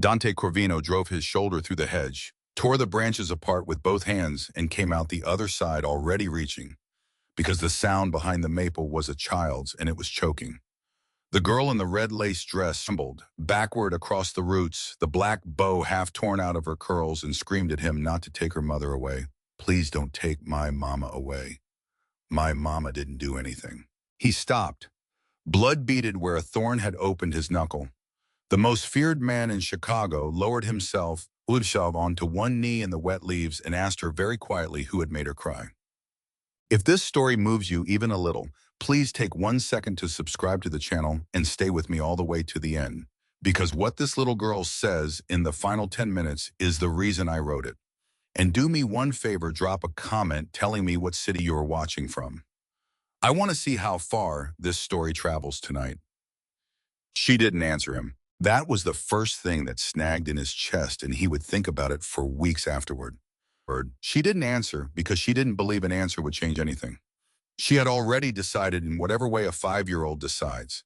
Dante Corvino drove his shoulder through the hedge, tore the branches apart with both hands, and came out the other side already reaching, because the sound behind the maple was a child's and it was choking. The girl in the red lace dress stumbled backward across the roots, the black bow half torn out of her curls, and screamed at him not to take her mother away. "Please don't take my mama away. My mama didn't do anything." He stopped, blood beaded where a thorn had opened his knuckle. The most feared man in Chicago lowered himself onto one knee in the wet leaves and asked her very quietly who had made her cry. If this story moves you even a little, please take 1 second to subscribe to the channel and stay with me all the way to the end, because what this little girl says in the final 10 minutes is the reason I wrote it. And do me one favor, drop a comment telling me what city you are watching from. I want to see how far this story travels tonight. She didn't answer him. That was the first thing that snagged in his chest, and he would think about it for weeks afterward. She didn't answer because she didn't believe an answer would change anything. She had already decided in whatever way a 5-year-old decides.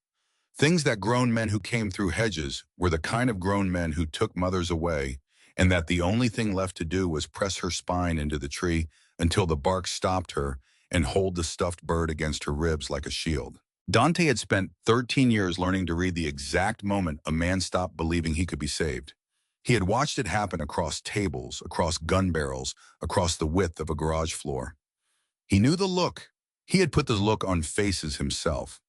Things that grown men who came through hedges were the kind of grown men who took mothers away, and that the only thing left to do was press her spine into the tree until the bark stopped her and hold the stuffed bird against her ribs like a shield. Dante had spent 13 years learning to read the exact moment a man stopped believing he could be saved. He had watched it happen across tables, across gun barrels, across the width of a garage floor. He knew the look. He had put the look on faces himself.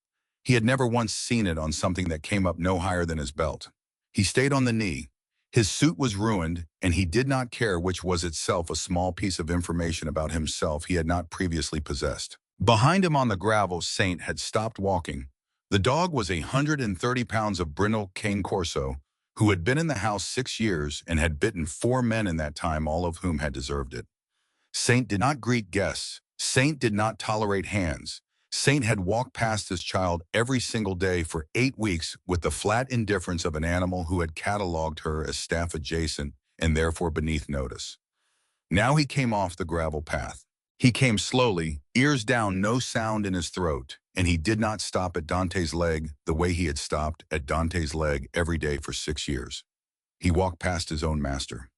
He had never once seen it on something that came up no higher than his belt. He stayed on the knee. His suit was ruined, and he did not care, which was itself a small piece of information about himself he had not previously possessed. Behind him on the gravel, Saint had stopped walking. The dog was 130 pounds of brindle cane corso, who had been in the house 6 years and had bitten 4 men in that time, all of whom had deserved it. Saint did not greet guests. Saint did not tolerate hands. Saint had walked past his child every single day for 8 weeks with the flat indifference of an animal who had catalogued her as staff adjacent and therefore beneath notice. Now he came off the gravel path. He came slowly, ears down, no sound in his throat, and he did not stop at Dante's leg the way he had stopped at Dante's leg every day for 6 years. He walked past his own master.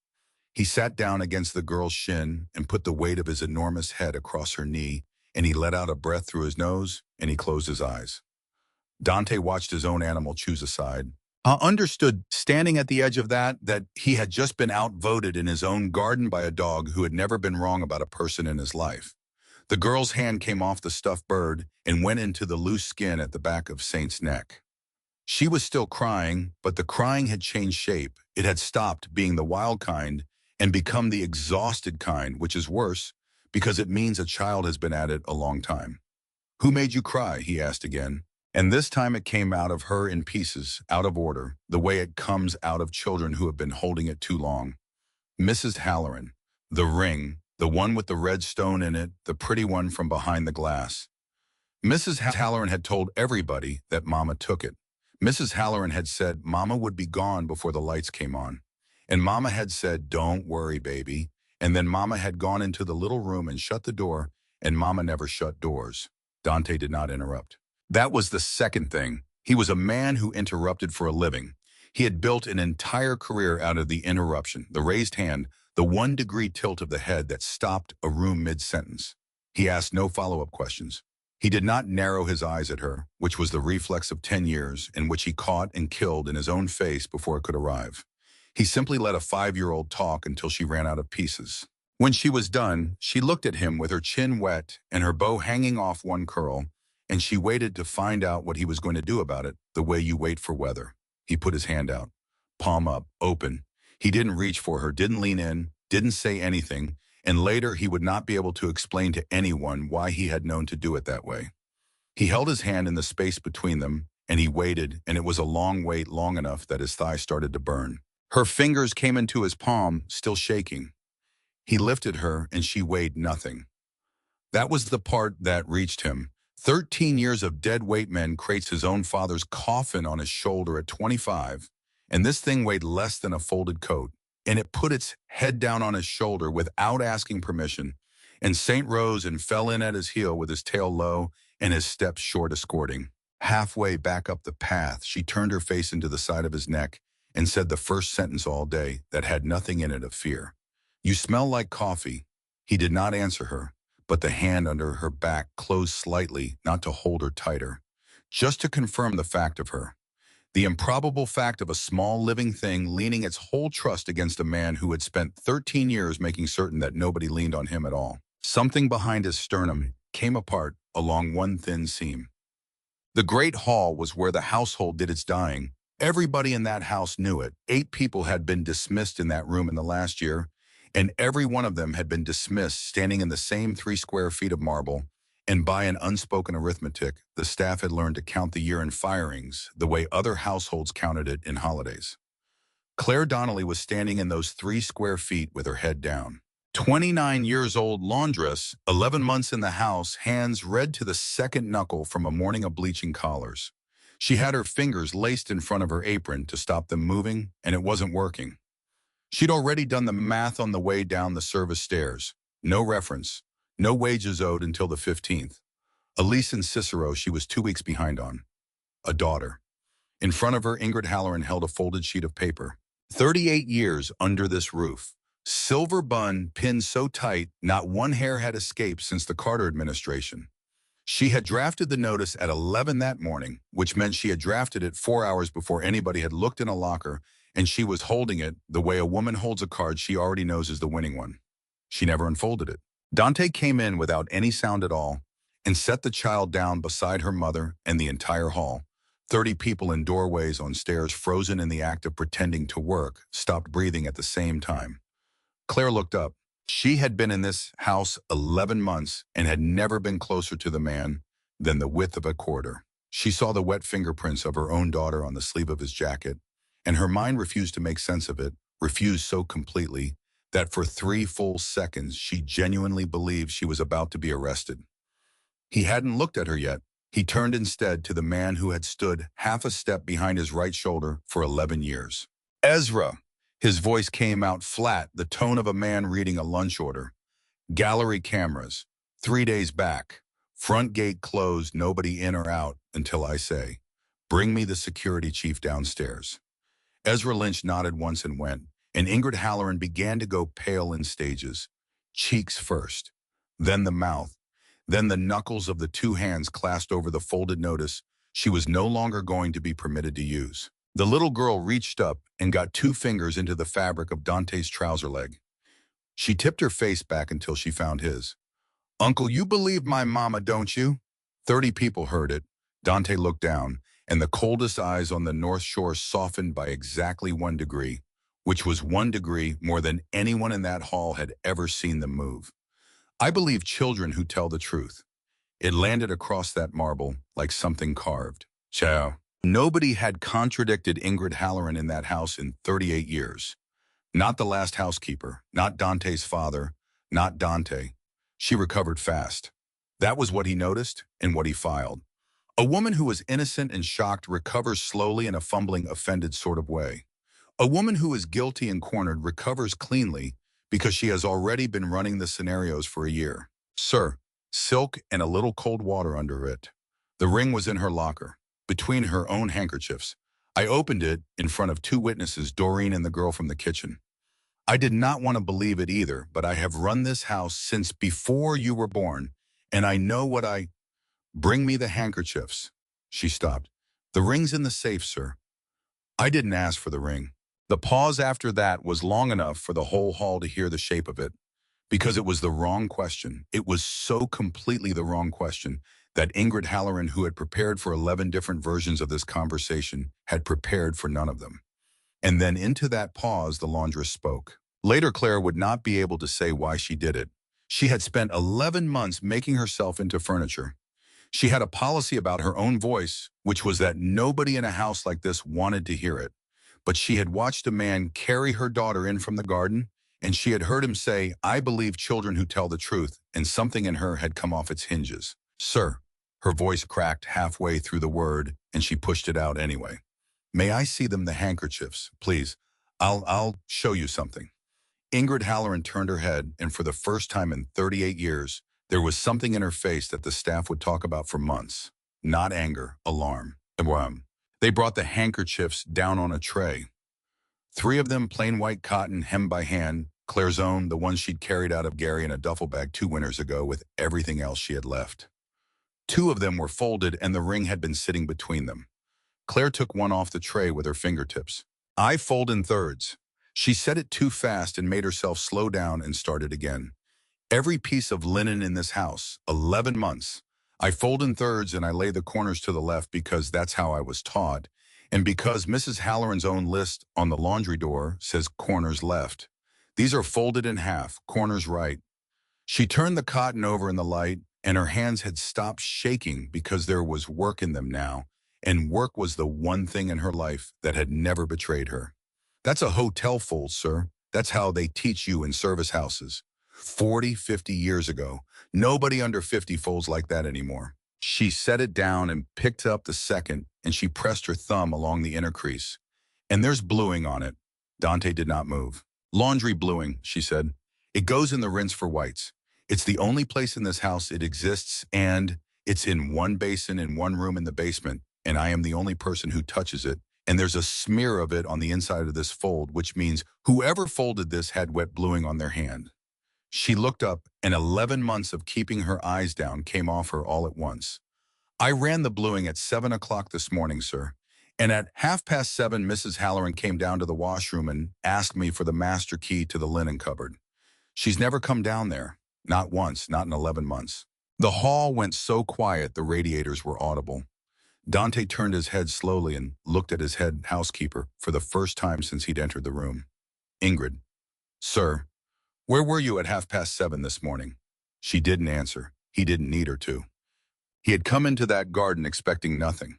He sat down against the girl's shin and put the weight of his enormous head across her knee, and he let out a breath through his nose, and he closed his eyes. Dante watched his own animal choose a side. Understood, standing at the edge of that he had just been outvoted in his own garden by a dog who had never been wrong about a person in his life. The girl's hand came off the stuffed bird and went into the loose skin at the back of Saint's neck. She was still crying, but the crying had changed shape. It had stopped being the wild kind and become the exhausted kind, which is worse because it means a child has been at it a long time. "Who made you cry?" he asked again. And this time it came out of her in pieces, out of order, the way it comes out of children who have been holding it too long. "Mrs. Halloran. The ring, the one with the red stone in it, the pretty one from behind the glass." Mrs. Halloran had told everybody that Mama took it. Mrs. Halloran had said Mama would be gone before the lights came on. And Mama had said, "Don't worry, baby." And then Mama had gone into the little room and shut the door, and Mama never shut doors. Dante did not interrupt. That was the second thing. He was a man who interrupted for a living. He had built an entire career out of the interruption, the raised hand, the 1-degree tilt of the head that stopped a room mid-sentence. He asked no follow-up questions. He did not narrow his eyes at her, which was the reflex of 10 years, in which he caught and killed in his own face before it could arrive. He simply let a 5-year-old talk until she ran out of pieces. When she was done, she looked at him with her chin wet and her bow hanging off one curl, and she waited to find out what he was going to do about it, the way you wait for weather. He put his hand out, palm up, open. He didn't reach for her, didn't lean in, didn't say anything, and later he would not be able to explain to anyone why he had known to do it that way. He held his hand in the space between them, and he waited, and it was a long wait, long enough that his thigh started to burn. Her fingers came into his palm, still shaking. He lifted her, and she weighed nothing. That was the part that reached him. 13 years of dead weight men creates his own father's coffin on his shoulder at 25, and this thing weighed less than a folded coat, and it put its head down on his shoulder without asking permission, and Saint rose and fell in at his heel with his tail low and his steps short escorting. Halfway back up the path, she turned her face into the side of his neck, and said the first sentence all day that had nothing in it of fear. "You smell like coffee." He did not answer her, but the hand under her back closed slightly, not to hold her tighter, just to confirm the fact of her. The improbable fact of a small living thing leaning its whole trust against a man who had spent 13 years making certain that nobody leaned on him at all. Something behind his sternum came apart along one thin seam. The great hall was where the household did its dying. Everybody in that house knew it. 8 people had been dismissed in that room in the last year, and every one of them had been dismissed standing in the same 3 square feet of marble, and by an unspoken arithmetic, the staff had learned to count the year in firings the way other households counted it in holidays. Claire Donnelly was standing in those 3 square feet with her head down. 29 years old laundress, 11 months in the house, hands red to the second knuckle from a morning of bleaching collars. She had her fingers laced in front of her apron to stop them moving, and it wasn't working. She'd already done the math on the way down the service stairs. No reference, no wages owed until the 15th. A lease in Cicero she was 2 weeks behind on. A daughter. In front of her, Ingrid Halloran held a folded sheet of paper. 38 years under this roof. Silver bun pinned so tight, not one hair had escaped since the Carter administration. She had drafted the notice at 11 that morning, which meant she had drafted it 4 hours before anybody had looked in a locker, and she was holding it the way a woman holds a card she already knows is the winning one. She never unfolded it. Dante came in without any sound at all and set the child down beside her mother and the entire hall. 30 people in doorways on stairs frozen in the act of pretending to work stopped breathing at the same time. Claire looked up. She had been in this house 11 months and had never been closer to the man than the width of a quarter. She saw the wet fingerprints of her own daughter on the sleeve of his jacket, and her mind refused to make sense of it, refused so completely that for 3 full seconds she genuinely believed she was about to be arrested. He hadn't looked at her yet. He turned instead to the man who had stood half a step behind his right shoulder for 11 years. "Ezra." His voice came out flat, the tone of a man reading a lunch order. "Gallery cameras. 3 days back. Front gate closed, nobody in or out until I say, 'Bring me the security chief downstairs.'" Ezra Lynch nodded once and went, and Ingrid Halloran began to go pale in stages. Cheeks first, then the mouth, then the knuckles of the 2 hands clasped over the folded notice she was no longer going to be permitted to use. The little girl reached up and got 2 fingers into the fabric of Dante's trouser leg. She tipped her face back until she found his. "Uncle, you believe my mama, don't you?" 30 people heard it. Dante looked down, and the coldest eyes on the North Shore softened by exactly 1 degree, which was 1 degree more than anyone in that hall had ever seen them move. "I believe children who tell the truth." It landed across that marble like something carved. Ciao. Nobody had contradicted Ingrid Halloran in that house in 38 years. Not the last housekeeper, not Dante's father, not Dante. She recovered fast. That was what he noticed and what he filed. A woman who was innocent and shocked recovers slowly in a fumbling, offended sort of way. A woman who is guilty and cornered recovers cleanly because she has already been running the scenarios for a year. "Sir," silk and a little cold water under it. The ring was in her locker, between her own handkerchiefs. I opened it in front of 2 witnesses, Doreen and the girl from the kitchen. I did not want to believe it either, but I have run this house since before you were born, and I know what I... "Bring me the handkerchiefs." She stopped. "The ring's in the safe, sir." I didn't ask for the ring. The pause after that was long enough for the whole hall to hear the shape of it, because it was the wrong question. It was so completely the wrong question that Ingrid Halloran, who had prepared for 11 different versions of this conversation, had prepared for none of them. And then into that pause, the laundress spoke. Later, Claire would not be able to say why she did it. She had spent 11 months making herself into furniture. She had a policy about her own voice, which was that nobody in a house like this wanted to hear it. But she had watched a man carry her daughter in from the garden, and she had heard him say, "I believe children who tell the truth," and something in her had come off its hinges. "Sir." Her voice cracked halfway through the word, and she pushed it out anyway. "May I see them, the handkerchiefs, please? I'll show you something." Ingrid Halloran turned her head, and for the first time in 38 years, there was something in her face that the staff would talk about for months. Not anger, alarm. They brought the handkerchiefs down on a tray. 3 of them plain white cotton, hemmed by hand, Claire's own, the one she'd carried out of Gary in a duffel bag 2 winters ago with everything else she had left. 2 of them were folded and the ring had been sitting between them. Claire took one off the tray with her fingertips. I fold in thirds. She said it too fast and made herself slow down and started again. Every piece of linen in this house, 11 months. I fold in thirds and I lay the corners to the left because that's how I was taught, and because Mrs. Halloran's own list on the laundry door says corners left. These are folded in half, corners right. She turned the cotton over in the light, and her hands had stopped shaking because there was work in them now, and work was the one thing in her life that had never betrayed her. That's a hotel fold, sir. That's how they teach you in service houses. 40, 50 years ago, nobody under 50 folds like that anymore. She set it down and picked up the second, and she pressed her thumb along the inner crease. And there's bluing on it. Dante did not move. Laundry bluing, she said. It goes in the rinse for whites. It's the only place in this house it exists, and it's in one basin in one room in the basement, and I am the only person who touches it, and there's a smear of it on the inside of this fold, which means whoever folded this had wet bluing on their hand. She looked up, and 11 months of keeping her eyes down came off her all at once. I ran the bluing at 7 o'clock this morning, sir, and at 7:30 Mrs. Halloran came down to the washroom and asked me for the master key to the linen cupboard. She's never come down there. Not once, not in 11 months. The hall went so quiet the radiators were audible. Dante turned his head slowly and looked at his head housekeeper for the first time since he'd entered the room. Ingrid. Sir, where were you at 7:30 this morning? She didn't answer. He didn't need her to. He had come into that garden expecting nothing.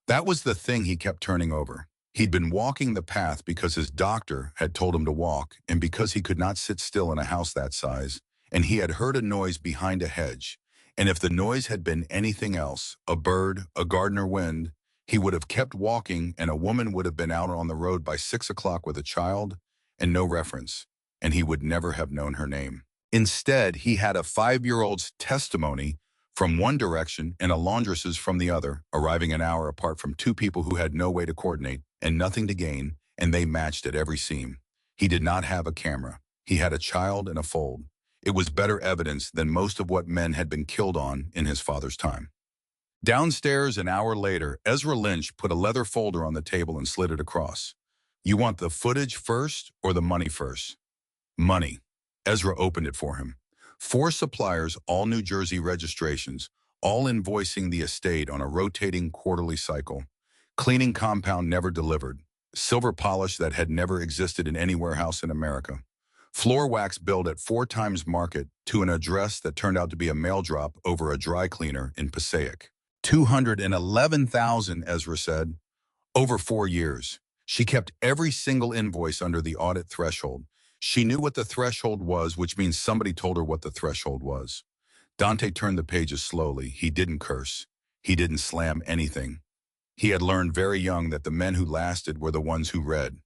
That was the thing he kept turning over. He'd been walking the path because his doctor had told him to walk, and because he could not sit still in a house that size, and he had heard a noise behind a hedge, and if the noise had been anything else, a bird, a gardener wind, he would have kept walking, and a woman would have been out on the road by 6 o'clock with a child, and no reference, and he would never have known her name. Instead, he had a 5-year-old's testimony from one direction and a laundress's from the other, arriving an hour apart from 2 people who had no way to coordinate and nothing to gain, and they matched at every seam. He did not have a camera. He had a child and a fold. It was better evidence than most of what men had been killed on in his father's time. Downstairs, an hour later, Ezra Lynch put a leather folder on the table and slid it across. You want the footage first or the money first? Money. Ezra opened it for him. 4 suppliers, all New Jersey registrations, all invoicing the estate on a rotating quarterly cycle. Cleaning compound never delivered. Silver polish that had never existed in any warehouse in America. Floor wax billed at 4 times market to an address that turned out to be a mail drop over a dry cleaner in Passaic. 211,000, Ezra said. Over 4 years. She kept every single invoice under the audit threshold. She knew what the threshold was, which means somebody told her what the threshold was. Dante turned the pages slowly. He didn't curse. He didn't slam anything. He had learned very young that the men who lasted were the ones who read.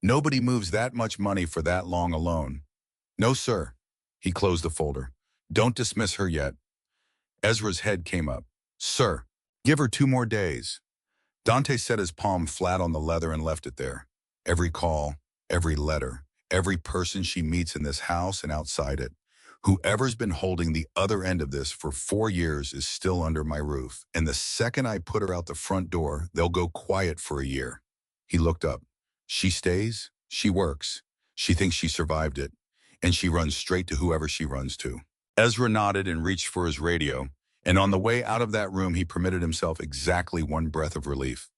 Nobody moves that much money for that long alone. No, sir. He closed the folder. Don't dismiss her yet. Ezra's head came up. Sir, give her 2 more days. Dante set his palm flat on the leather and left it there. Every call, every letter, every person she meets in this house and outside it. Whoever's been holding the other end of this for 4 years is still under my roof, and the second I put her out the front door, they'll go quiet for a year. He looked up. She stays, she works, she thinks she survived it, and she runs straight to whoever she runs to. Ezra nodded and reached for his radio, and on the way out of that room he permitted himself exactly one breath of relief.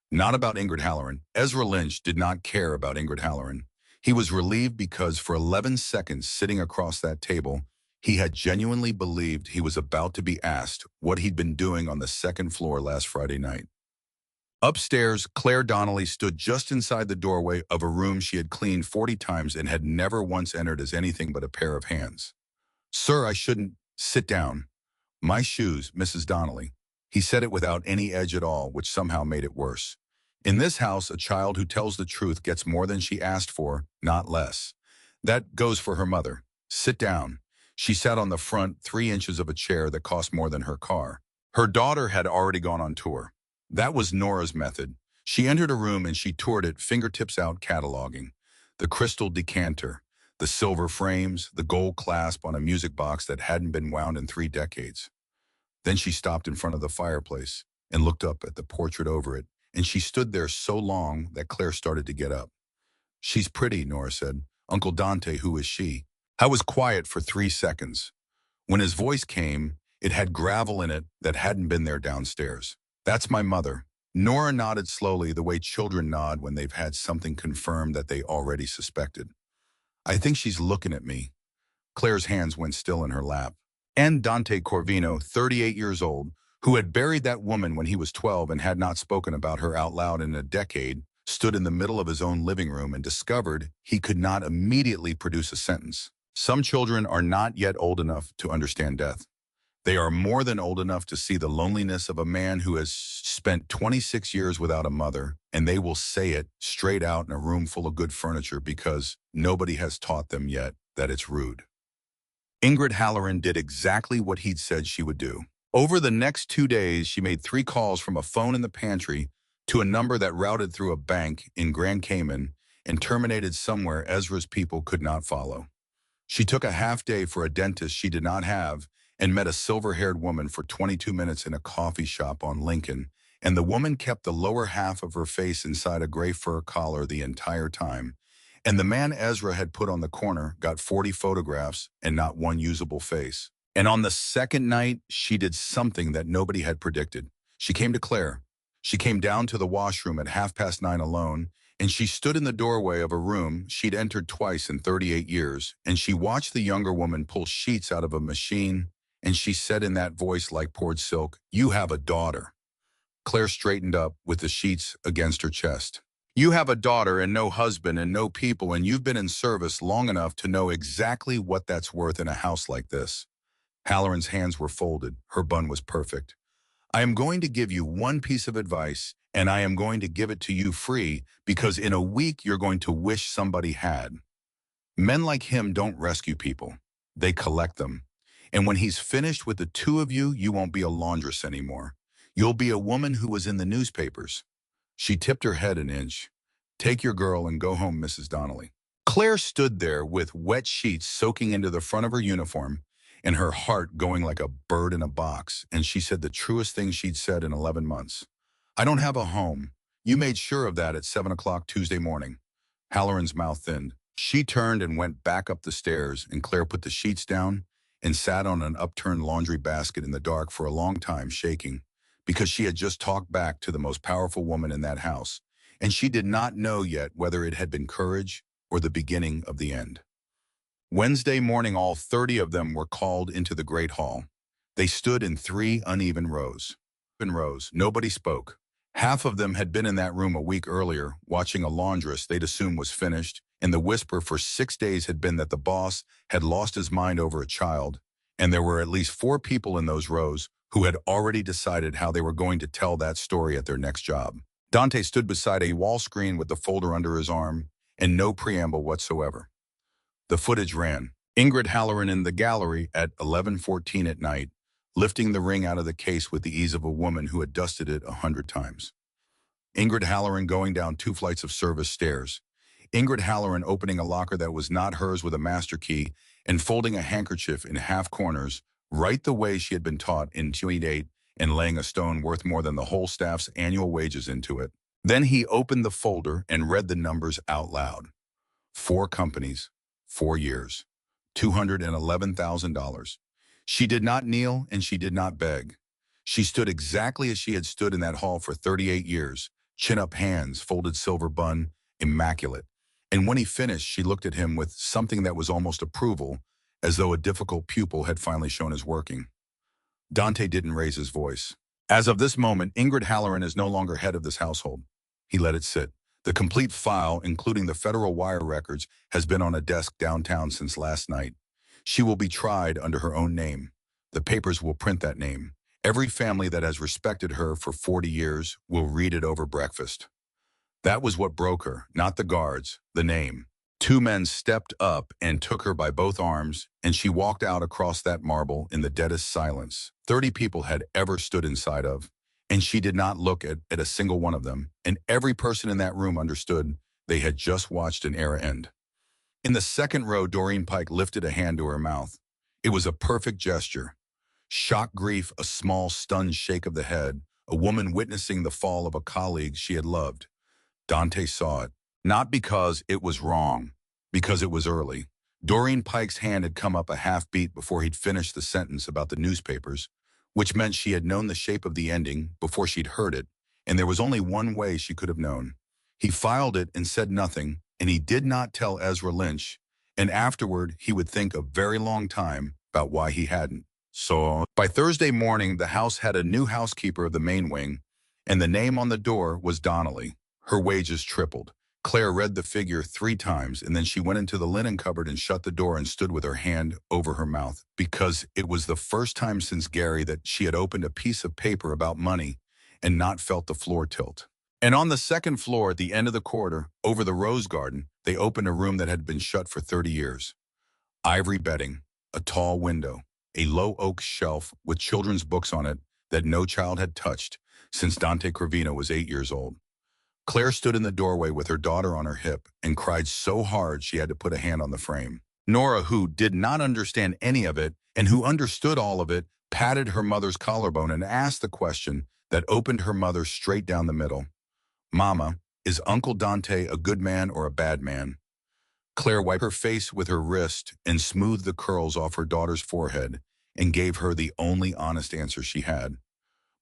Not about Ingrid Halloran. Ezra Lynch did not care about Ingrid Halloran. He was relieved because for 11 seconds sitting across that table, he had genuinely believed he was about to be asked what he'd been doing on the 2nd floor last Friday night. Upstairs, Claire Donnelly stood just inside the doorway of a room she had cleaned 40 times and had never once entered as anything but a pair of hands. Sir, I shouldn't. Sit down. My shoes, Mrs. Donnelly. He said it without any edge at all, which somehow made it worse. In this house, a child who tells the truth gets more than she asked for, not less. That goes for her mother. Sit down. She sat on the front 3 inches of a chair that cost more than her car. Her daughter had already gone on tour. That was Nora's method. She entered a room and she toured it, fingertips out, cataloging. The crystal decanter, the silver frames, the gold clasp on a music box that hadn't been wound in 3 decades. Then she stopped in front of the fireplace and looked up at the portrait over it, and she stood there so long that Claire started to get up. "She's pretty," Nora said. "Uncle Dante, who is she?" I was quiet for 3 seconds. When his voice came, it had gravel in it that hadn't been there downstairs. "That's my mother." Nora nodded slowly, the way children nod when they've had something confirmed that they already suspected. "I think she's looking at me." Claire's hands went still in her lap. And Dante Corvino, 38 years old, who had buried that woman when he was 12 and had not spoken about her out loud in a decade, stood in the middle of his own living room and discovered he could not immediately produce a sentence. Some children are not yet old enough to understand death. They are more than old enough to see the loneliness of a man who has spent 26 years without a mother, and they will say it straight out in a room full of good furniture because nobody has taught them yet that it's rude. Ingrid Halloran did exactly what he'd said she would do. Over the next 2 days, she made 3 calls from a phone in the pantry to a number that routed through a bank in Grand Cayman and terminated somewhere Ezra's people could not follow. She took a half day for a dentist she did not have and met a silver-haired woman for 22 minutes in a coffee shop on Lincoln, and the woman kept the lower half of her face inside a gray fur collar the entire time. And the man Ezra had put on the corner got 40 photographs and not one usable face. And on the second night, she did something that nobody had predicted. She came to Claire. She came down to the washroom at 9:30 alone, and she stood in the doorway of a room she'd entered twice in 38 years, and she watched the younger woman pull sheets out of a machine, and she said in that voice like poured silk, "You have a daughter." Claire straightened up with the sheets against her chest. "You have a daughter and no husband and no people, and you've been in service long enough to know exactly what that's worth in a house like this." Halloran's hands were folded. Her bun was perfect. "I am going to give you one piece of advice, and I am going to give it to you free because in a week you're going to wish somebody had. Men like him don't rescue people. They collect them. And when he's finished with the two of you, you won't be a laundress anymore. You'll be a woman who was in the newspapers." She tipped her head an inch. "Take your girl and go home, Mrs. Donnelly." Claire stood there with wet sheets soaking into the front of her uniform and her heart going like a bird in a box, and she said the truest thing she'd said in 11 months. "I don't have a home. You made sure of that at 7 o'clock Tuesday morning." Halloran's mouth thinned. She turned and went back up the stairs, and Claire put the sheets down and sat on an upturned laundry basket in the dark for a long time, shaking, because she had just talked back to the most powerful woman in that house, and she did not know yet whether it had been courage or the beginning of the end. Wednesday morning, all 30 of them were called into the Great Hall. They stood in 3 uneven rows. Nobody spoke. Half of them had been in that room a week earlier, watching a laundress they'd assumed was finished, and the whisper for 6 days had been that the boss had lost his mind over a child, and there were at least 4 people in those rows who had already decided how they were going to tell that story at their next job. Dante stood beside a wall screen with the folder under his arm and no preamble whatsoever. The footage ran. Ingrid Halloran in the gallery at 11:14 at night, lifting the ring out of the case with the ease of a woman who had dusted it 100 times. Ingrid Halloran going down 2 flights of service stairs. Ingrid Halloran opening a locker that was not hers with a master key and folding a handkerchief in half corners, right the way she had been taught in 28, and laying a stone worth more than the whole staff's annual wages into it. Then he opened the folder and read the numbers out loud. 4 companies, 4 years, $211,000. She did not kneel and she did not beg. She stood exactly as she had stood in that hall for 38 years, chin up hands, folded silver bun, immaculate. And when he finished, she looked at him with something that was almost approval, as though a difficult pupil had finally shown his working. Dante didn't raise his voice. "As of this moment, Ingrid Halloran is no longer head of this household." He let it sit. "The complete file, including the federal wire records, has been on a desk downtown since last night. She will be tried under her own name. The papers will print that name. Every family that has respected her for 40 years will read it over breakfast." That was what broke her, not the guards, the name. 2 men stepped up and took her by both arms, and she walked out across that marble in the deadest silence 30 people had ever stood inside of, And she did not look at a single one of them, and every person in that room understood they had just watched an era end. In the second row, Doreen Pike lifted a hand to her mouth. It was a perfect gesture. Shock grief, a small, stunned shake of the head, a woman witnessing the fall of a colleague she had loved. Dante saw it, not because it was wrong, because it was early. Doreen Pike's hand had come up a half beat before he'd finished the sentence about the newspapers, which meant she had known the shape of the ending before she'd heard it, and there was only one way she could have known. He filed it and said nothing, and he did not tell Ezra Lynch, and afterward he would think a very long time about why he hadn't. So, by Thursday morning, the house had a new housekeeper of the main wing, and the name on the door was Donnelly. Her wages tripled. Claire read the figure 3 times, and then she went into the linen cupboard and shut the door and stood with her hand over her mouth, because it was the first time since Gary that she had opened a piece of paper about money and not felt the floor tilt. And on the second floor at the end of the corridor, over the rose garden, they opened a room that had been shut for 30 years. Ivory bedding, a tall window, a low oak shelf with children's books on it that no child had touched since Dante Cravino was 8 years old. Claire stood in the doorway with her daughter on her hip and cried so hard she had to put a hand on the frame. Nora, who did not understand any of it and who understood all of it, patted her mother's collarbone and asked the question that opened her mother straight down the middle. "Mama, is Uncle Dante a good man or a bad man?" Claire wiped her face with her wrist and smoothed the curls off her daughter's forehead and gave her the only honest answer she had.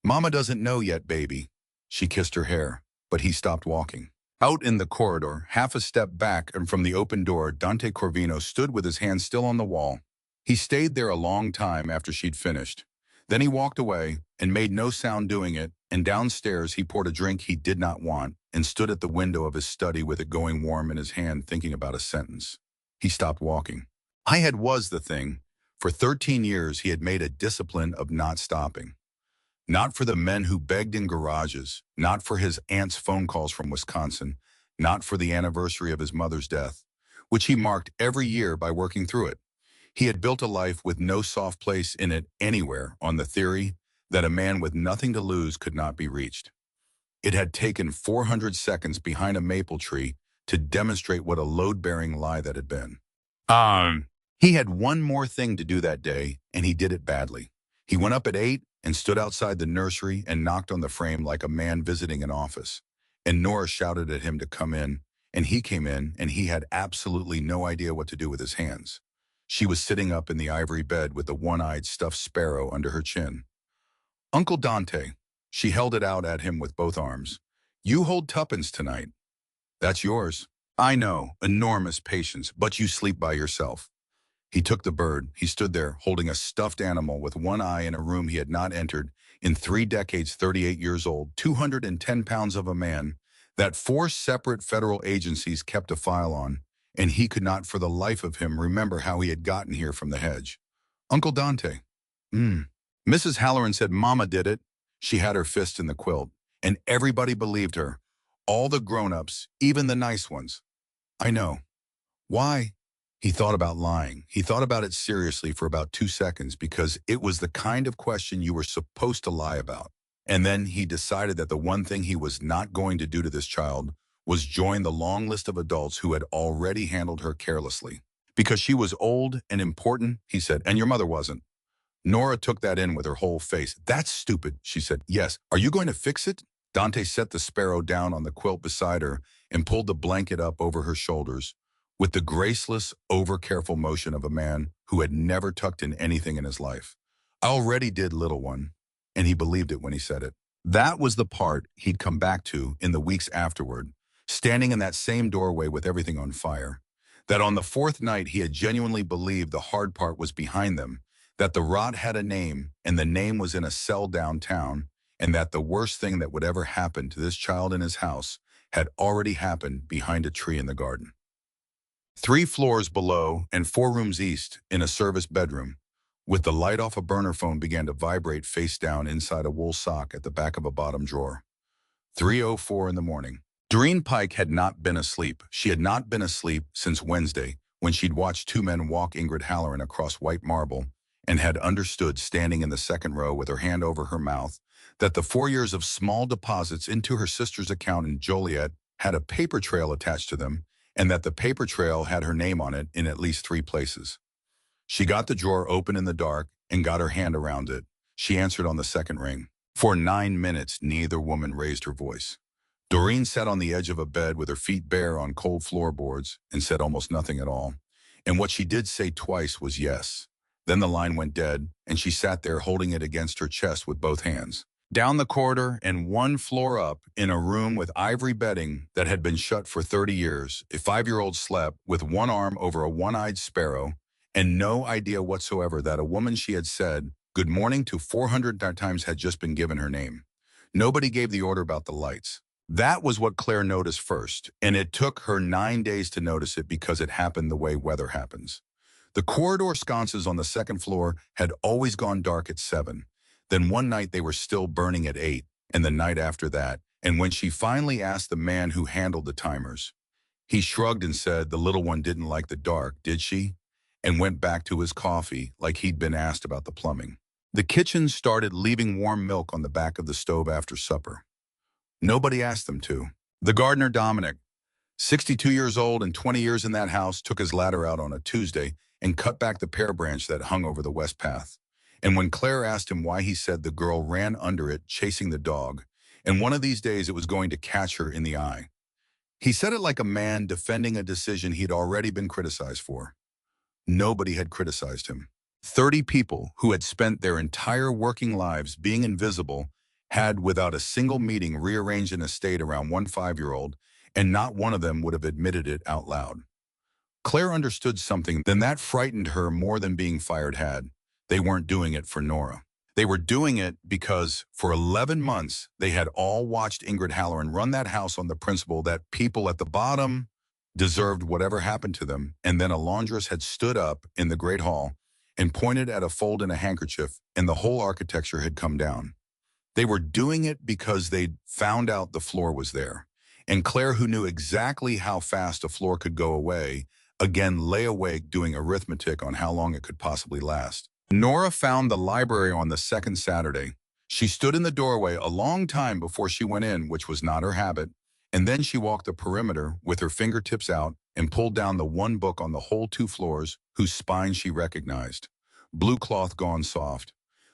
"Mama doesn't know yet, baby." She kissed her hair, but he stopped walking. Out in the corridor, half a step back and from the open door, Dante Corvino stood with his hand still on the wall. He stayed there a long time after she'd finished. Then he walked away and made no sound doing it, and downstairs he poured a drink he did not want and stood at the window of his study with it going warm in his hand thinking about a sentence. He stopped walking. I had was the thing. For 13 years he had made a discipline of not stopping. Not for the men who begged in garages, not for his aunt's phone calls from Wisconsin, not for the anniversary of his mother's death, which he marked every year by working through it. He had built a life with no soft place in it anywhere on the theory that a man with nothing to lose could not be reached. It had taken 400 seconds behind a maple tree to demonstrate what a load-bearing lie that had been. He had one more thing to do that day, and he did it badly. He went up at 8 and stood outside the nursery and knocked on the frame like a man visiting an office. And Nora shouted at him to come in, and he came in, and he had absolutely no idea what to do with his hands. She was sitting up in the ivory bed with the one-eyed stuffed sparrow under her chin. "Uncle Dante," she held it out at him with both arms. "You hold tuppence tonight. That's yours. I know, enormous patience, but you sleep by yourself." He took the bird. He stood there, holding a stuffed animal with one eye in a room he had not entered in 3 decades, 38 years old, 210 pounds of a man, that 4 separate federal agencies kept a file on, and he could not for the life of him remember how he had gotten here from the hedge. "Uncle Dante." Mrs. Halloran said Mama did it. She had her fist in the quilt, and everybody believed her. All the grown-ups, even the nice ones. "I know." "Why?" He thought about lying. He thought about it seriously for about 2 seconds because it was the kind of question you were supposed to lie about. And then he decided that the one thing he was not going to do to this child was join the long list of adults who had already handled her carelessly. Because she was old and important, he said, and your mother wasn't. Nora took that in with her whole face. "That's stupid," she said. "Yes. Are you going to fix it?" Dante set the sparrow down on the quilt beside her and pulled the blanket up over her shoulders with the graceless, over-careful motion of a man who had never tucked in anything in his life. "I already did, little one," and he believed it when he said it. That was the part he'd come back to in the weeks afterward, standing in that same doorway with everything on fire. That on the 4th night he had genuinely believed the hard part was behind them, that the rot had a name and the name was in a cell downtown, and that the worst thing that would ever happen to this child in his house had already happened behind a tree in the garden. 3 floors below and 4 rooms east in a service bedroom, with the light off a burner phone began to vibrate face down inside a wool sock at the back of a bottom drawer. 3:04 in the morning. Doreen Pike had not been asleep. She had not been asleep since Wednesday, when she'd watched 2 men walk Ingrid Halloran across white marble and had understood, standing in the second row with her hand over her mouth, that the 4 years of small deposits into her sister's account in Joliet had a paper trail attached to them, and that the paper trail had her name on it in at least 3 places. She got the drawer open in the dark and got her hand around it. She answered on the second ring. For 9 minutes, neither woman raised her voice. Doreen sat on the edge of a bed with her feet bare on cold floorboards and said almost nothing at all. And what she did say twice was yes. Then the line went dead, and she sat there holding it against her chest with both hands. Down the corridor and 1 floor up, in a room with ivory bedding that had been shut for 30 years, a 5-year-old slept with one arm over a one-eyed sparrow and no idea whatsoever that a woman she had said good morning to 400 times had just been given her name. Nobody gave the order about the lights. That was what Claire noticed first, and it took her 9 days to notice it because it happened the way weather happens. The corridor sconces on the second floor had always gone dark at 7. Then one night they were still burning at 8, and the night after that, and when she finally asked the man who handled the timers, he shrugged and said the little one didn't like the dark, did she? And went back to his coffee like he'd been asked about the plumbing. The kitchen started leaving warm milk on the back of the stove after supper. Nobody asked them to. The gardener, Dominic, 62 years old and 20 years in that house, took his ladder out on a Tuesday and cut back the pear branch that hung over the west path. And when Claire asked him why, he said the girl ran under it chasing the dog, and one of these days it was going to catch her in the eye. He said it like a man defending a decision he'd already been criticized for. Nobody had criticized him. 30 people who had spent their entire working lives being invisible had, without a single meeting, rearranged an estate around one 5-year-old, and not one of them would have admitted it out loud. Claire understood something then that frightened her more than being fired had. They weren't doing it for Nora. They were doing it because for 11 months they had all watched Ingrid Halloran run that house on the principle that people at the bottom deserved whatever happened to them, and then a laundress had stood up in the Great Hall and pointed at a fold in a handkerchief, and the whole architecture had come down. They were doing it because they'd found out the floor was there. And Claire, who knew exactly how fast a floor could go away, again lay awake doing arithmetic on how long it could possibly last. Nora found the library on the second Saturday. She stood in the doorway a long time before she went in, which was not her habit, and then she walked the perimeter with her fingertips out and pulled down the one book on the whole 2 floors whose spine she recognized. Blue cloth gone soft.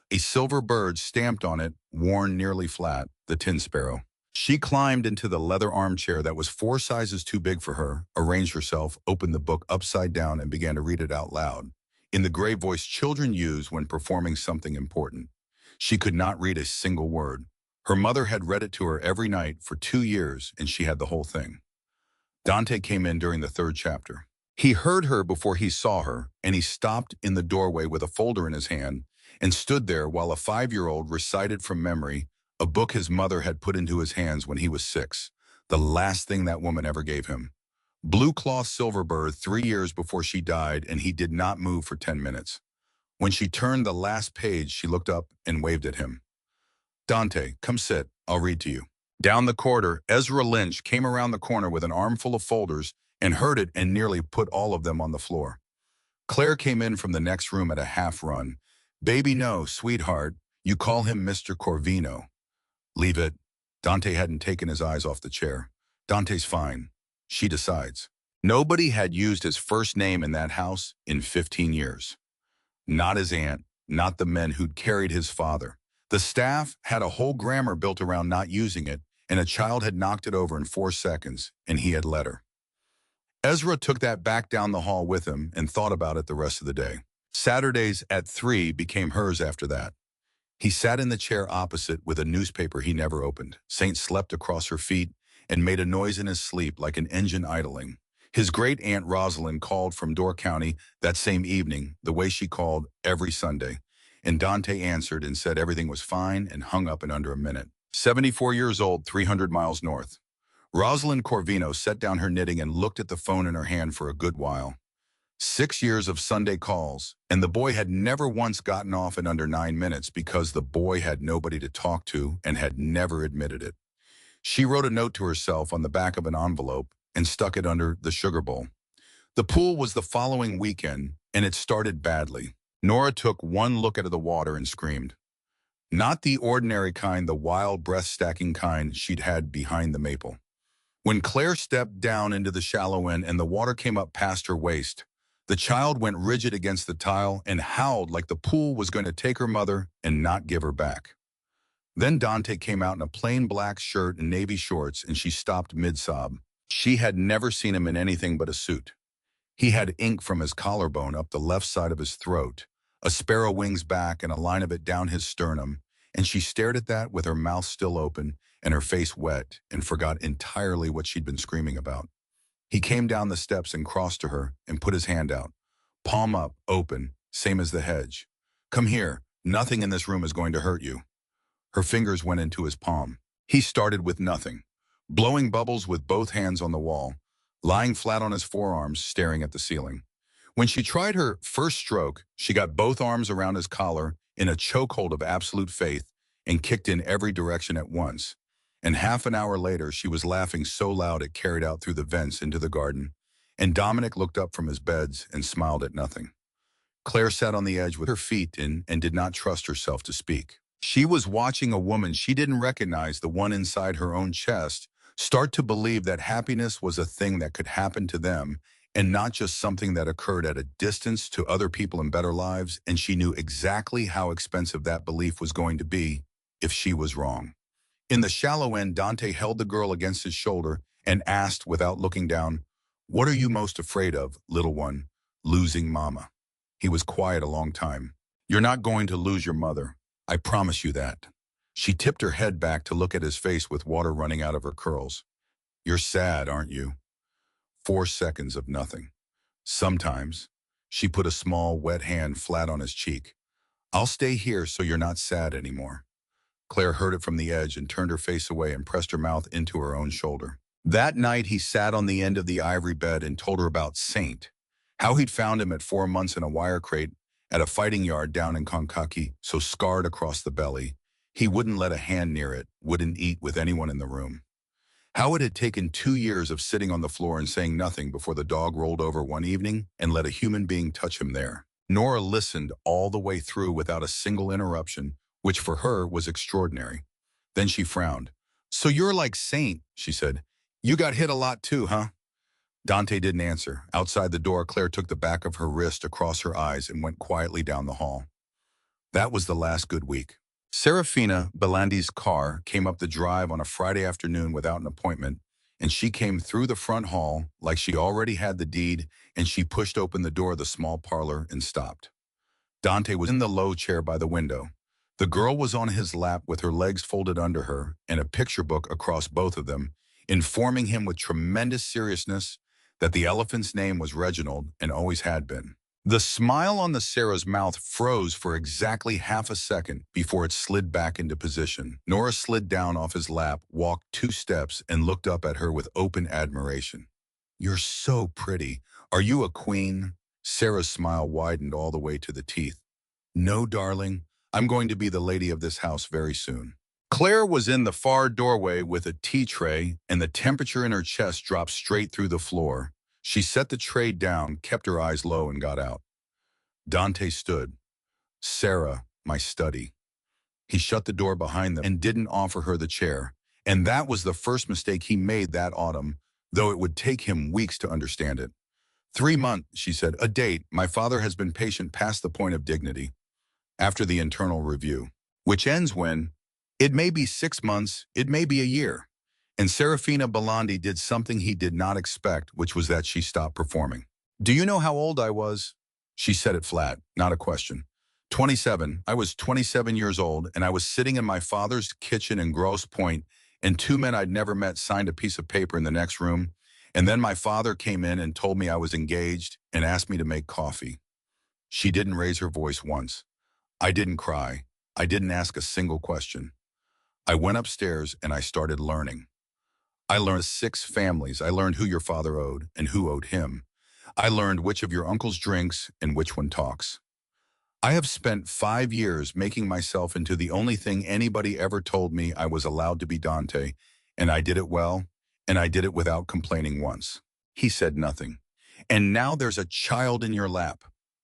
A silver bird stamped on it, worn nearly flat, the tin sparrow. She climbed into the leather armchair that was 4 sizes too big for her, arranged herself, opened the book upside down, and began to read it out loud, in the grave voice children use when performing something important. She could not read a single word. Her mother had read it to her every night for 2 years, and she had the whole thing. Dante came in during the 3rd chapter. He heard her before he saw her, and he stopped in the doorway with a folder in his hand and stood there while a 5-year-old recited from memory a book his mother had put into his hands when he was 6, the last thing that woman ever gave him. Blue cloth silver bird 3 years before she died, and he did not move for 10 minutes. When she turned the last page, she looked up and waved at him. Dante, come sit, I'll read to you. Down the corridor, Ezra Lynch came around the corner with an armful of folders and heard it and nearly put all of them on the floor. Claire came in from the next room at a half run. Baby, no, sweetheart, you call him Mr. Corvino. Leave it. Dante hadn't taken his eyes off the chair. Dante's fine. She decides. Nobody had used his first name in that house in 15 years. Not his aunt, not the men who'd carried his father. The staff had a whole grammar built around not using it, and a child had knocked it over in 4 seconds, and he had let her. Ezra took that back down the hall with him and thought about it the rest of the day. Saturdays at 3 became hers after that. He sat in the chair opposite with a newspaper he never opened. Saint slept across her feet and made a noise in his sleep like an engine idling. His great-aunt Rosalind called from Door County that same evening, the way she called every Sunday, and Dante answered and said everything was fine and hung up in under a minute. 74 years old, 300 miles north. Rosalind Corvino set down her knitting and looked at the phone in her hand for a good while. 6 years of Sunday calls, and the boy had never once gotten off in under 9 minutes because the boy had nobody to talk to and had never admitted it. She wrote a note to herself on the back of an envelope and stuck it under the sugar bowl. The pool was the following weekend, and it started badly. Nora took one look at the water and screamed. Not the ordinary kind, the wild, breath-stacking kind she'd had behind the maple. When Claire stepped down into the shallow end and the water came up past her waist, the child went rigid against the tile and howled like the pool was going to take her mother and not give her back. Then Dante came out in a plain black shirt and navy shorts, and she stopped mid-sob. She had never seen him in anything but a suit. He had ink from his collarbone up the left side of his throat, a sparrow wing's back and a line of it down his sternum, and she stared at that with her mouth still open and her face wet and forgot entirely what she'd been screaming about. He came down the steps and crossed to her and put his hand out, palm up, open, same as the hedge. Come here, nothing in this room is going to hurt you. Her fingers went into his palm. He started with nothing, blowing bubbles with both hands on the wall, lying flat on his forearms, staring at the ceiling. When she tried her first stroke, she got both arms around his collar in a chokehold of absolute faith and kicked in every direction at once. And half an hour later, she was laughing so loud it carried out through the vents into the garden, and Dominic looked up from his beds and smiled at nothing. Claire sat on the edge with her feet in and did not trust herself to speak. She was watching a woman she didn't recognize, the one inside her own chest, start to believe that happiness was a thing that could happen to them and not just something that occurred at a distance to other people in better lives, and she knew exactly how expensive that belief was going to be if she was wrong. In the shallow end, Dante held the girl against his shoulder and asked without looking down, "What are you most afraid of, little one?" "Losing Mama." He was quiet a long time. "You're not going to lose your mother. I promise you that." She tipped her head back to look at his face with water running out of her curls. "You're sad, aren't you?" 4 seconds of nothing. "Sometimes." She put a small, wet hand flat on his cheek. "I'll stay here so you're not sad anymore." Claire heard it from the edge and turned her face away and pressed her mouth into her own shoulder. That night, he sat on the end of the ivory bed and told her about Saint, how he'd found him at 4 months in a wire crate at a fighting yard down in Kankakee, so scarred across the belly, he wouldn't let a hand near it, wouldn't eat with anyone in the room. How it had taken 2 years of sitting on the floor and saying nothing before the dog rolled over one evening and let a human being touch him there. Nora listened all the way through without a single interruption, which for her was extraordinary. Then she frowned. "So you're like Saint," she said. "You got hit a lot too, huh?" Dante didn't answer. Outside the door, Claire took the back of her wrist across her eyes and went quietly down the hall. That was the last good week. Serafina Belandi's car came up the drive on a Friday afternoon without an appointment, and she came through the front hall like she already had the deed, and she pushed open the door of the small parlor and stopped. Dante was in the low chair by the window. The girl was on his lap with her legs folded under her and a picture book across both of them, informing him with tremendous seriousness that the elephant's name was Reginald and always had been. The smile on the Sarah's mouth froze for exactly half a second before it slid back into position. Nora slid down off his lap, walked 2 steps, and looked up at her with open admiration. "You're so pretty. Are you a queen?" Sarah's smile widened all the way to the teeth. "No, darling. I'm going to be the lady of this house very soon." Claire was in the far doorway with a tea tray, and the temperature in her chest dropped straight through the floor. She set the tray down, kept her eyes low, and got out. Dante stood. "Sarah, my study." He shut the door behind them and didn't offer her the chair. And that was the first mistake he made that autumn, though it would take him weeks to understand it. 3 months, she said, "a date. My father has been patient past the point of dignity." After the internal review, which ends when, it may be 6 months, it may be a year. And Serafina Belandi did something he did not expect, which was that she stopped performing. "Do you know how old I was?" She said it flat, not a question. 27. I was 27 years old, and I was sitting in my father's kitchen in Grosse Pointe, and 2 men I'd never met signed a piece of paper in the next room, and then my father came in and told me I was engaged and asked me to make coffee. She didn't raise her voice once. I didn't cry. I didn't ask a single question. I went upstairs and I started learning. I learned 6 families. I learned who your father owed and who owed him. I learned which of your uncles drinks and which one talks. I have spent 5 years making myself into the only thing anybody ever told me I was allowed to be, Dante, and I did it well, and I did it without complaining once. He said nothing. "And now there's a child in your lap."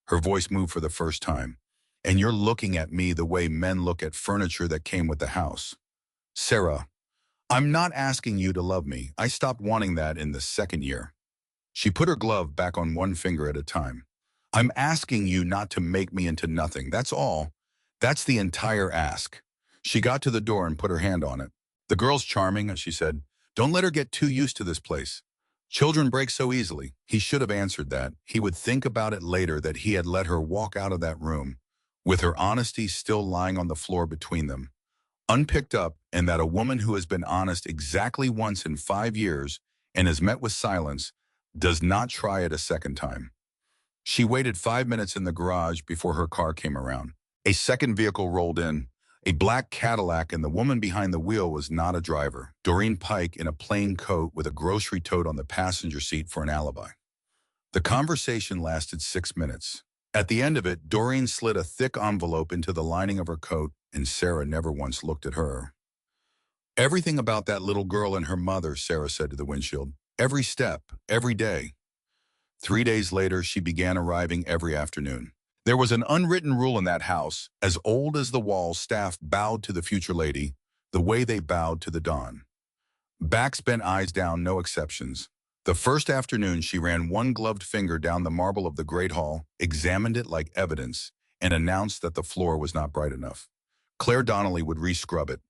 Her voice moved for the first time. And you're looking at me the way men look at furniture that came with the house. Sarah, I'm not asking you to love me. I stopped wanting that in the second year. She put her glove back on one finger at a time. I'm asking you not to make me into nothing. That's all. That's the entire ask. She got to the door and put her hand on it. The girl's charming, she said. Don't let her get too used to this place. Children break so easily. He should have answered that. He would think about it later that he had let her walk out of that room, with her honesty still lying on the floor between them, unpicked up, and that a woman who has been honest exactly once in 5 years and is met with silence does not try it a second time. She waited 5 minutes in the garage before her car came around. A second vehicle rolled in, a black Cadillac, and the woman behind the wheel was not a driver. Doreen Pike in a plain coat with a grocery tote on the passenger seat for an alibi. The conversation lasted 6 minutes. At the end of it, Doreen slid a thick envelope into the lining of her coat, and Sarah never once looked at her. Everything about that little girl and her mother, Sarah said to the windshield. Every step, every day. 3 days later, she began arriving every afternoon. There was an unwritten rule in that house. As old as the wall, staff bowed to the future lady, the way they bowed to the dawn. Backs bent, eyes down, no exceptions. The first afternoon, she ran one gloved finger down the marble of the Great Hall, examined it like evidence, and announced that the floor was not bright enough. Claire Donnelly would re-scrub it,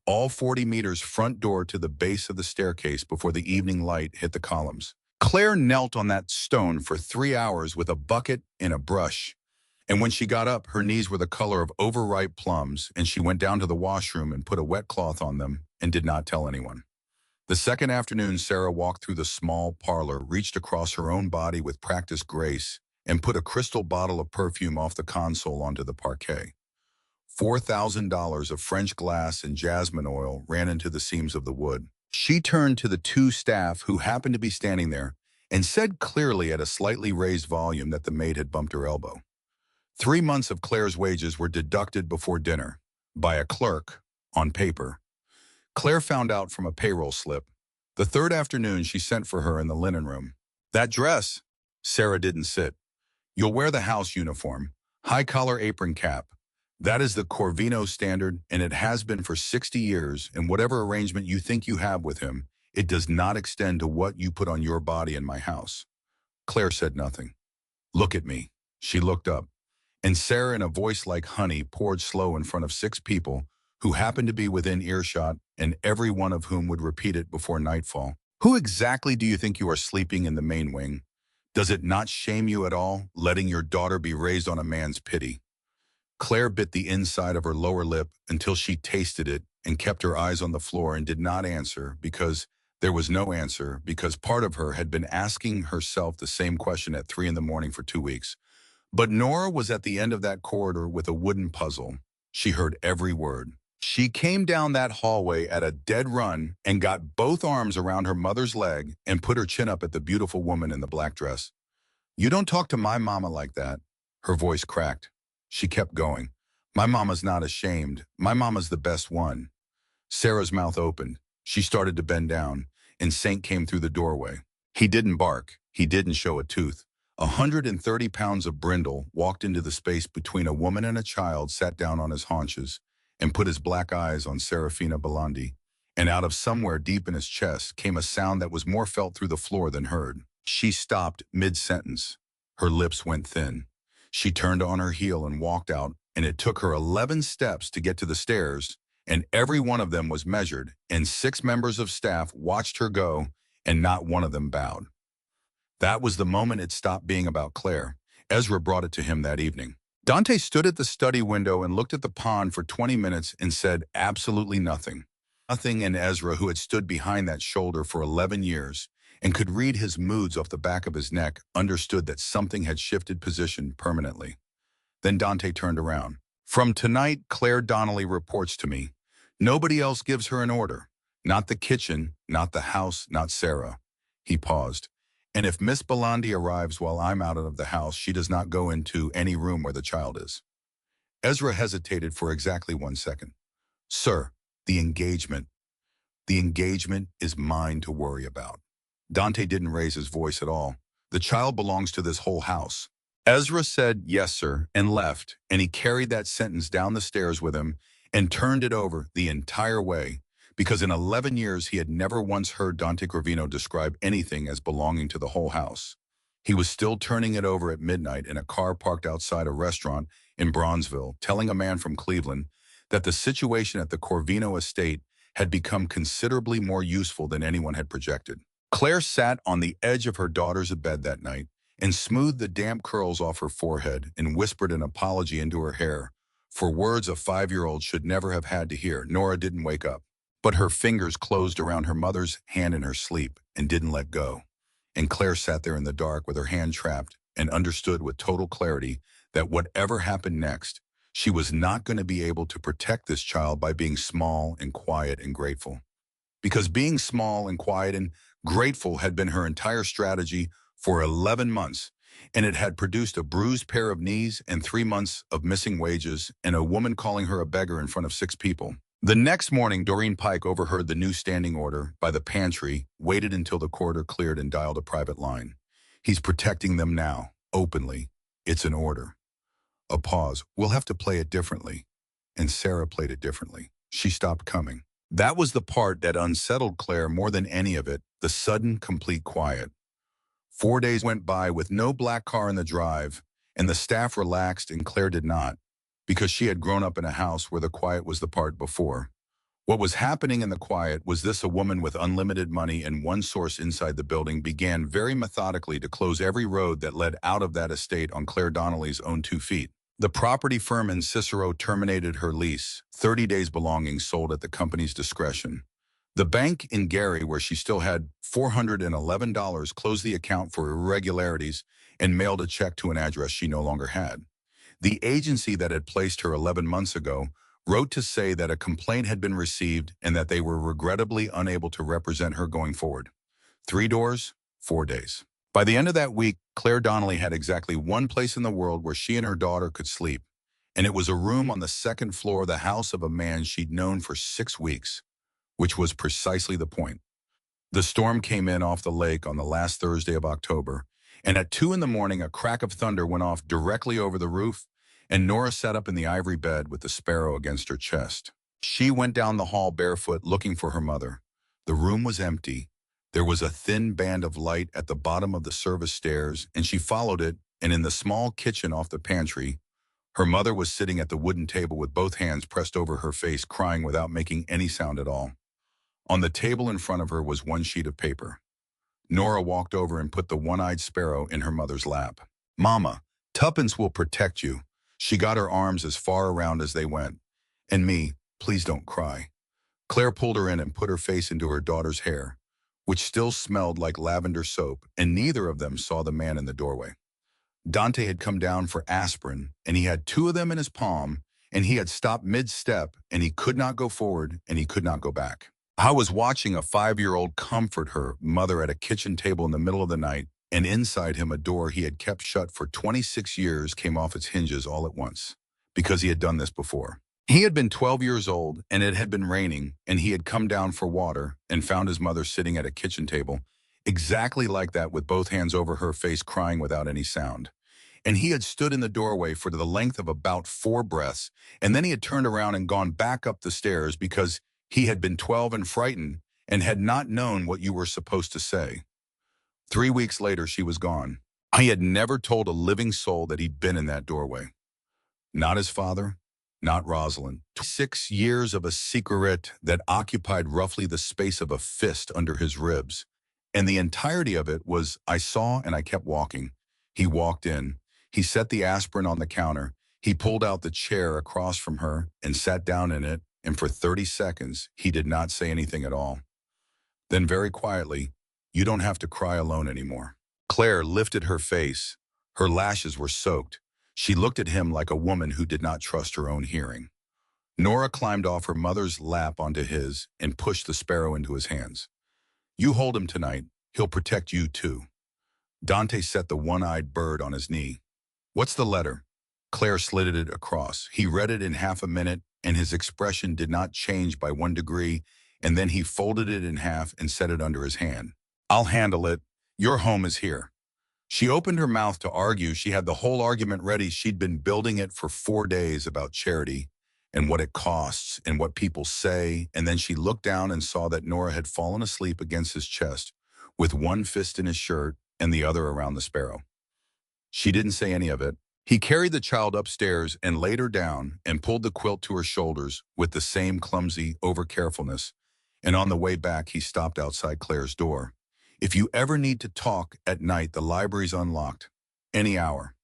all 40 meters front door to the base of the staircase before the evening light hit the columns. Claire knelt on that stone for 3 hours with a bucket and a brush. And when she got up, her knees were the color of overripe plums, and she went down to the washroom and put a wet cloth on them and did not tell anyone. The second afternoon, Sarah walked through the small parlor, reached across her own body with practiced grace, and put a crystal bottle of perfume off the console onto the parquet. $4,000 of French glass and jasmine oil ran into the seams of the wood. She turned to the two staff who happened to be standing there and said clearly at a slightly raised volume that the maid had bumped her elbow. 3 months of Claire's wages were deducted before dinner by a clerk on paper. Claire found out from a payroll slip. The third afternoon, she sent for her in the linen room. That dress, Sarah didn't sit. You'll wear the house uniform, high-collar apron cap. That is the Corvino standard, and it has been for 60 years, and whatever arrangement you think you have with him, it does not extend to what you put on your body in my house. Claire said nothing. Look at me. She looked up, and Sarah, in a voice like honey, poured slow in front of 6 people who happened to be within earshot, and every one of whom would repeat it before nightfall. Who exactly do you think you are sleeping in the main wing? Does it not shame you at all, letting your daughter be raised on a man's pity? Claire bit the inside of her lower lip until she tasted it and kept her eyes on the floor and did not answer because there was no answer, because part of her had been asking herself the same question at 3 in the morning for 2 weeks. But Nora was at the end of that corridor with a wooden puzzle. She heard every word. She came down that hallway at a dead run and got both arms around her mother's leg and put her chin up at the beautiful woman in the black dress. You don't talk to my mama like that. Her voice cracked. She kept going. My mama's not ashamed. My mama's the best one. Sarah's mouth opened. She started to bend down, and Saint came through the doorway. He didn't bark. He didn't show a tooth. 130 pounds of brindle walked into the space between a woman and a child, sat down on his haunches, and put his black eyes on Serafina Belandi. And out of somewhere deep in his chest came a sound that was more felt through the floor than heard. She stopped mid-sentence. Her lips went thin. She turned on her heel and walked out, and it took her 11 steps to get to the stairs, and every one of them was measured, and 6 members of staff watched her go, and not one of them bowed. That was the moment it stopped being about Claire. Ezra brought it to him that evening. Dante stood at the study window and looked at the pond for 20 minutes and said absolutely nothing. Nothing, and Ezra, who had stood behind that shoulder for 11 years and could read his moods off the back of his neck, understood that something had shifted position permanently. Then Dante turned around. From tonight, Claire Donnelly reports to me. Nobody else gives her an order. Not the kitchen, not the house, not Sarah. He paused. And if Miss Belandi arrives while I'm out of the house, she does not go into any room where the child is. Ezra hesitated for exactly 1 second. Sir, the engagement. The engagement is mine to worry about. Dante didn't raise his voice at all. The child belongs to this whole house. Ezra said, "Yes, sir," and left, and he carried that sentence down the stairs with him and turned it over the entire way, because in 11 years he had never once heard Dante Gravino describe anything as belonging to the whole house. He was still turning it over at midnight in a car parked outside a restaurant in Bronzeville, telling a man from Cleveland that the situation at the Corvino estate had become considerably more useful than anyone had projected. Claire sat on the edge of her daughter's bed that night and smoothed the damp curls off her forehead and whispered an apology into her hair for words a 5-year-old should never have had to hear. Nora didn't wake up, but her fingers closed around her mother's hand in her sleep and didn't let go. And Claire sat there in the dark with her hand trapped and understood with total clarity that whatever happened next, she was not going to be able to protect this child by being small and quiet and grateful. Because being small and quiet and grateful had been her entire strategy for 11 months, and it had produced a bruised pair of knees and 3 months of missing wages and a woman calling her a beggar in front of 6 people. The next morning, Doreen Pike overheard the new standing order by the pantry, waited until the corridor cleared and dialed a private line. "He's protecting them now, openly. It's an order." A pause. "We'll have to play it differently." And Sarah played it differently. She stopped coming. That was the part that unsettled Claire more than any of it, the sudden, complete quiet. 4 days went by with no black car in the drive, and the staff relaxed and Claire did not, because she had grown up in a house where the quiet was the part before. What was happening in the quiet was this: a woman with unlimited money and one source inside the building began very methodically to close every road that led out of that estate on Claire Donnelly's own 2 feet. The property firm in Cicero terminated her lease, 30 days belongings sold at the company's discretion. The bank in Gary, where she still had $411, closed the account for irregularities and mailed a check to an address she no longer had. The agency that had placed her 11 months ago wrote to say that a complaint had been received and that they were regrettably unable to represent her going forward. 3 doors, 4 days. By the end of that week, Claire Donnelly had exactly one place in the world where she and her daughter could sleep, and it was a room on the 2nd floor of the house of a man she'd known for 6 weeks, which was precisely the point. The storm came in off the lake on the last Thursday of October, and at 2 in the morning, a crack of thunder went off directly over the roof, and Nora sat up in the ivory bed with the sparrow against her chest. She went down the hall barefoot looking for her mother. The room was empty. There was a thin band of light at the bottom of the service stairs, and she followed it, and in the small kitchen off the pantry, her mother was sitting at the wooden table with both hands pressed over her face, crying without making any sound at all. On the table in front of her was one sheet of paper. Nora walked over and put the one-eyed sparrow in her mother's lap. "Mama, tuppence will protect you." She got her arms as far around as they went. "And me, please don't cry." Claire pulled her in and put her face into her daughter's hair, which still smelled like lavender soap, and neither of them saw the man in the doorway. Dante had come down for aspirin, and he had 2 of them in his palm, and he had stopped mid-step, and he could not go forward, and he could not go back. I was watching a 5-year-old comfort her mother at a kitchen table in the middle of the night, and inside him a door he had kept shut for 26 years came off its hinges all at once, because he had done this before. He had been 12 years old, and it had been raining, and he had come down for water and found his mother sitting at a kitchen table, exactly like that, with both hands over her face, crying without any sound. And he had stood in the doorway for the length of about 4 breaths, and then he had turned around and gone back up the stairs because he had been 12 and frightened and had not known what you were supposed to say. 3 weeks later, she was gone. He had never told a living soul that he'd been in that doorway. Not his father, not Rosalind. 6 years of a secret that occupied roughly the space of a fist under his ribs. And the entirety of it was, I saw and I kept walking. He walked in. He set the aspirin on the counter. He pulled out the chair across from her and sat down in it, and for 30 seconds, he did not say anything at all. Then very quietly, "You don't have to cry alone anymore." Claire lifted her face. Her lashes were soaked. She looked at him like a woman who did not trust her own hearing. Nora climbed off her mother's lap onto his and pushed the sparrow into his hands. "You hold him tonight. He'll protect you too." Dante set the one-eyed bird on his knee. "What's the letter?" Claire slid it across. He read it in half a minute, and his expression did not change by 1 degree, and then he folded it in half and set it under his hand. "I'll handle it. Your home is here." She opened her mouth to argue. She had the whole argument ready. She'd been building it for 4 days about charity and what it costs and what people say. And then she looked down and saw that Nora had fallen asleep against his chest with one fist in his shirt and the other around the sparrow. She didn't say any of it. He carried the child upstairs and laid her down and pulled the quilt to her shoulders with the same clumsy over-carefulness. And on the way back, he stopped outside Claire's door. If you ever need to talk at night, the library's unlocked. Any hour.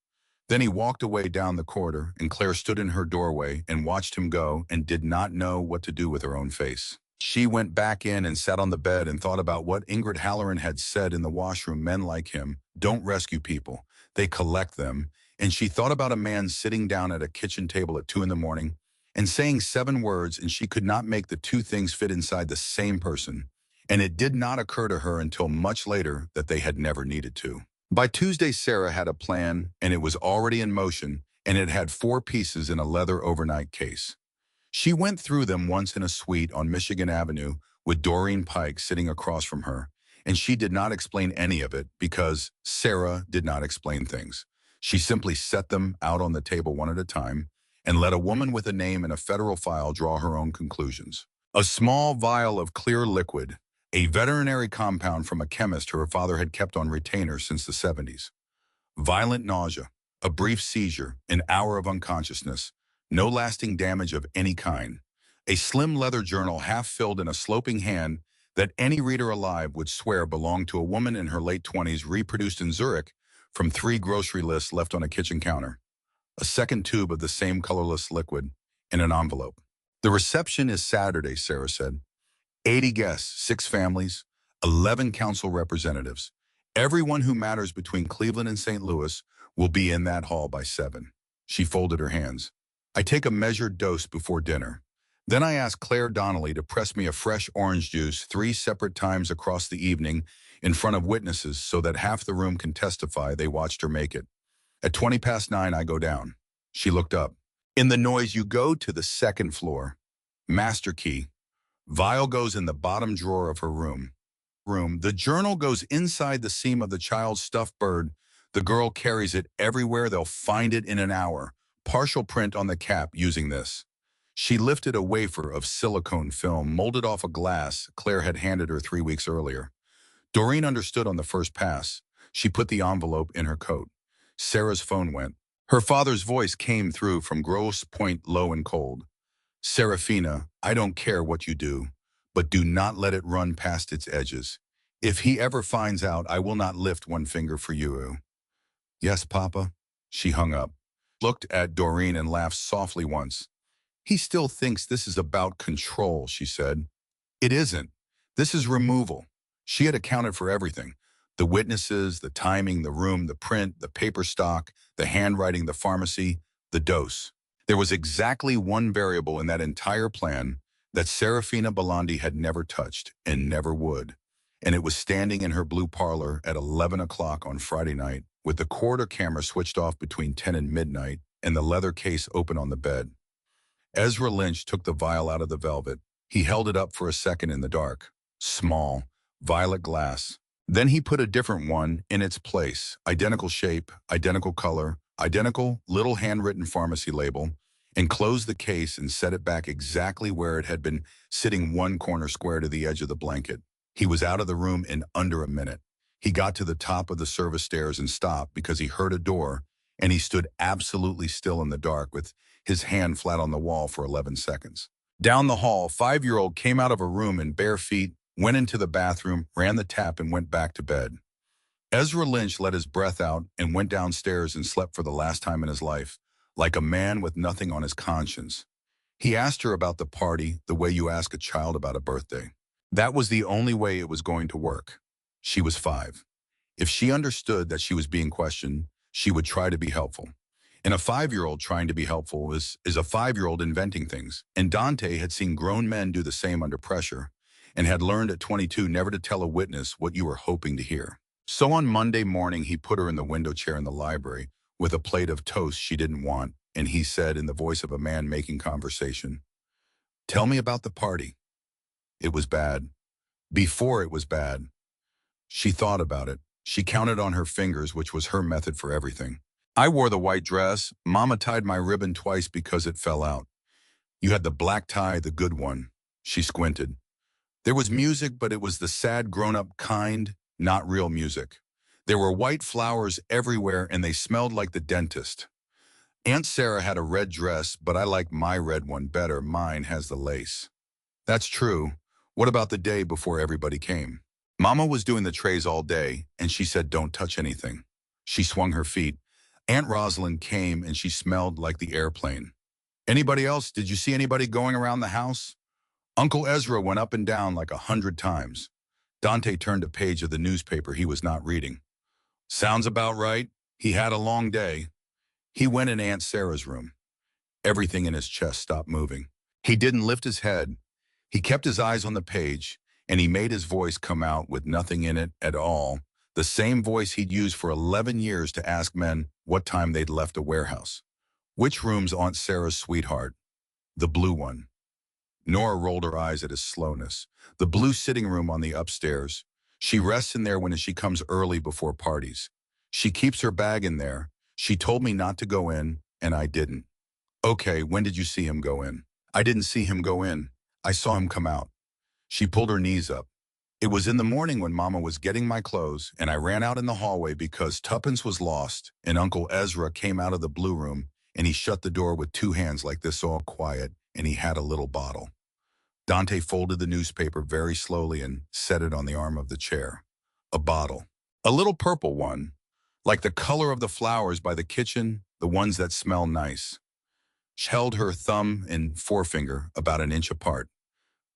Then he walked away down the corridor, and Claire stood in her doorway and watched him go and did not know what to do with her own face. She went back in and sat on the bed and thought about what Ingrid Halloran had said in the washroom. Men like him don't rescue people. They collect them. And she thought about a man sitting down at a kitchen table at 2 in the morning and saying 7 words, and she could not make the two things fit inside the same person. And it did not occur to her until much later that they had never needed to. By Tuesday, Sarah had a plan, and it was already in motion, and it had 4 pieces in a leather overnight case. She went through them once in a suite on Michigan Avenue with Doreen Pike sitting across from her, and she did not explain any of it because Sarah did not explain things. She simply set them out on the table one at a time and let a woman with a name in a federal file draw her own conclusions. A small vial of clear liquid, a veterinary compound from a chemist her father had kept on retainer since the 70s. Violent nausea, a brief seizure, an hour of unconsciousness, no lasting damage of any kind. A slim leather journal half filled in a sloping hand that any reader alive would swear belonged to a woman in her late 20s, reproduced in Zurich from 3 grocery lists left on a kitchen counter. A second tube of the same colorless liquid in an envelope. The reception is Saturday, Sarah said. 80 guests, 6 families, 11 council representatives. Everyone who matters between Cleveland and St. Louis will be in that hall by 7. She folded her hands. I take a measured dose before dinner. Then I ask Claire Donnelly to press me a fresh orange juice 3 separate times across the evening in front of witnesses so that half the room can testify they watched her make it. At 9:20, I go down. She looked up. In the noise, you go to the 2nd floor. Master key. Vial goes in the bottom drawer of her room. The journal goes inside the seam of the child's stuffed bird. The girl carries it everywhere. They'll find it in an hour. Partial print on the cap using this. She lifted a wafer of silicone film molded off a glass Claire had handed her 3 weeks earlier. Doreen understood on the first pass. She put the envelope in her coat. Sarah's phone went. Her father's voice came through from Grosse Pointe, low and cold. Serafina, I don't care what you do, but do not let it run past its edges. If he ever finds out, I will not lift one finger for you. Yes, Papa. She hung up, looked at Doreen and laughed softly once. He still thinks this is about control, she said. It isn't. This is removal. She had accounted for everything. The witnesses, the timing, the room, the print, the paper stock, the handwriting, the pharmacy, the dose. There was exactly one variable in that entire plan that Serafina Belandi had never touched and never would. And it was standing in her blue parlor at 11 o'clock on Friday night with the corridor camera switched off between 10 and midnight and the leather case open on the bed. Ezra Lynch took the vial out of the velvet. He held it up for a second in the dark. Small, violet glass. Then he put a different one in its place. Identical shape, identical color, identical little handwritten pharmacy label, and closed the case and set it back exactly where it had been, sitting one corner square to the edge of the blanket. He was out of the room in under a minute. He got to the top of the service stairs and stopped because he heard a door, and he stood absolutely still in the dark with his hand flat on the wall for 11 seconds. Down the hall, 5-year-old came out of a room in bare feet, went into the bathroom, ran the tap, and went back to bed. Ezra Lynch let his breath out and went downstairs and slept for the last time in his life, like a man with nothing on his conscience. He asked her about the party the way you ask a child about a birthday. That was the only way it was going to work. She was 5. If she understood that she was being questioned, she would try to be helpful. And a 5-year-old trying to be helpful is a 5-year-old inventing things. And Dante had seen grown men do the same under pressure and had learned at 22 never to tell a witness what you were hoping to hear. So on Monday morning, he put her in the window chair in the library with a plate of toast she didn't want, and he said in the voice of a man making conversation, "Tell me about the party." It was bad. Before it was bad. She thought about it. She counted on her fingers, which was her method for everything. I wore the white dress. Mama tied my ribbon twice because it fell out. You had the black tie, the good one. She squinted. There was music, but it was the sad grown-up kind, not real music. There were white flowers everywhere, and they smelled like the dentist. Aunt Sarah had a red dress, but I like my red one better. Mine has the lace. That's true. What about the day before everybody came? Mama was doing the trays all day, and she said don't touch anything. She swung her feet. Aunt Rosalind came, and she smelled like the airplane. Anybody else? Did you see anybody going around the house? Uncle Ezra went up and down like 100 times. Dante turned a page of the newspaper he was not reading. Sounds about right. He had a long day. He went in Aunt Sarah's room. Everything in his chest stopped moving. He didn't lift his head. He kept his eyes on the page, and he made his voice come out with nothing in it at all, the same voice he'd used for 11 years to ask men what time they'd left a warehouse. Which room's Aunt Sarah's sweetheart? The blue one. Nora rolled her eyes at his slowness. The blue sitting room on the upstairs. She rests in there when she comes early before parties. She keeps her bag in there. She told me not to go in, and I didn't. Okay, when did you see him go in? I didn't see him go in. I saw him come out. She pulled her knees up. It was in the morning when Mama was getting my clothes, and I ran out in the hallway because tuppence was lost, and Uncle Ezra came out of the blue room, and he shut the door with two hands like this, all quiet, and he had a little bottle. Dante folded the newspaper very slowly and set it on the arm of the chair. A bottle. A little purple one, like the color of the flowers by the kitchen, the ones that smell nice. She held her thumb and forefinger about an inch apart.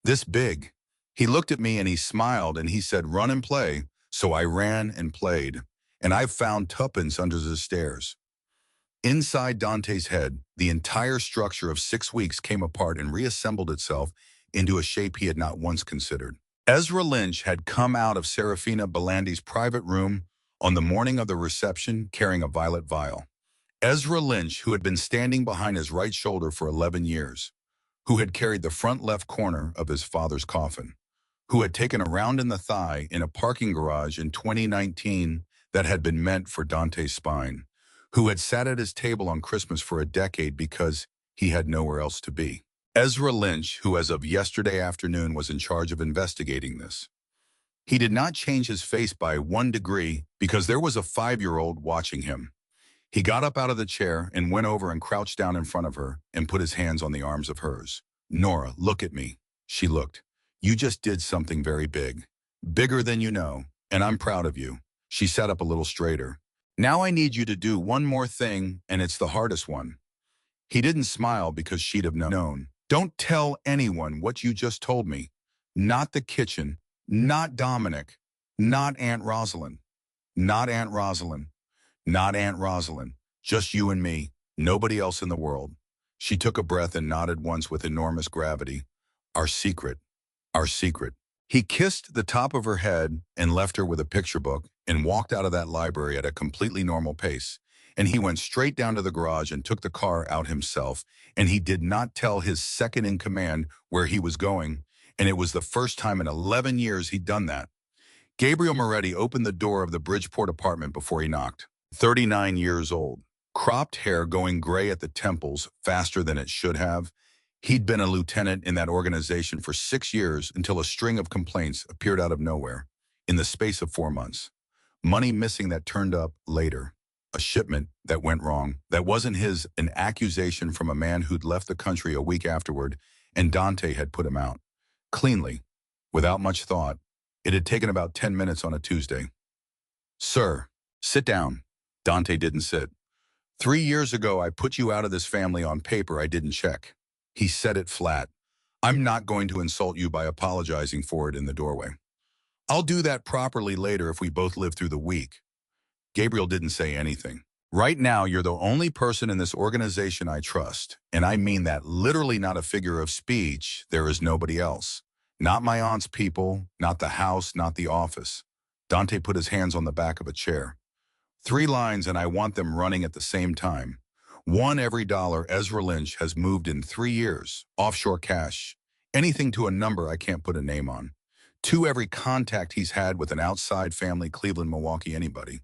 This big. He looked at me and he smiled and he said, run and play. So I ran and played, and I found tuppence under the stairs. Inside Dante's head, the entire structure of 6 weeks came apart and reassembled itself into a shape he had not once considered. Ezra Lynch had come out of Serafina Belandi's private room on the morning of the reception carrying a violet vial. Ezra Lynch, who had been standing behind his right shoulder for 11 years, who had carried the front left corner of his father's coffin, who had taken a round in the thigh in a parking garage in 2019 that had been meant for Dante's spine, who had sat at his table on Christmas for a decade because he had nowhere else to be. Ezra Lynch, who as of yesterday afternoon was in charge of investigating this. He did not change his face by 1 degree because there was a 5-year-old watching him. He got up out of the chair and went over and crouched down in front of her and put his hands on the arms of hers. Nora, look at me. She looked. You just did something very big. Bigger than you know, and I'm proud of you. She sat up a little straighter. Now I need you to do one more thing, and it's the hardest one. He didn't smile because she'd have known. Don't tell anyone what you just told me. Not the kitchen, not Dominic, not Aunt Rosalind, not Aunt Rosalind, not Aunt Rosalind, just you and me, nobody else in the world. She took a breath and nodded once with enormous gravity. Our secret, our secret. He kissed the top of her head and left her with a picture book and walked out of that library at a completely normal pace. And he went straight down to the garage and took the car out himself, and he did not tell his second-in-command where he was going, and it was the first time in 11 years he'd done that. Gabriel Moretti opened the door of the Bridgeport apartment before he knocked. 39 years old, cropped hair going gray at the temples faster than it should have. He'd been a lieutenant in that organization for 6 years until a string of complaints appeared out of nowhere in the space of 4 months. Money missing that turned up later. A shipment that went wrong, that wasn't his, an accusation from a man who'd left the country a week afterward, and Dante had put him out. Cleanly, without much thought. It had taken about 10 minutes on a Tuesday. Sir, sit down. Dante didn't sit. 3 years ago, I put you out of this family on paper I didn't check. He said it flat. I'm not going to insult you by apologizing for it in the doorway. I'll do that properly later if we both live through the week. Gabriel didn't say anything. Right now, you're the only person in this organization I trust, and I mean that literally, not a figure of speech. There is nobody else. Not my aunt's people, not the house, not the office. Dante put his hands on the back of a chair. 3 lines, and I want them running at the same time. 1 every dollar Ezra Lynch has moved in 3 years, offshore cash. Anything to a number I can't put a name on. 2 every contact he's had with an outside family, Cleveland, Milwaukee, anybody.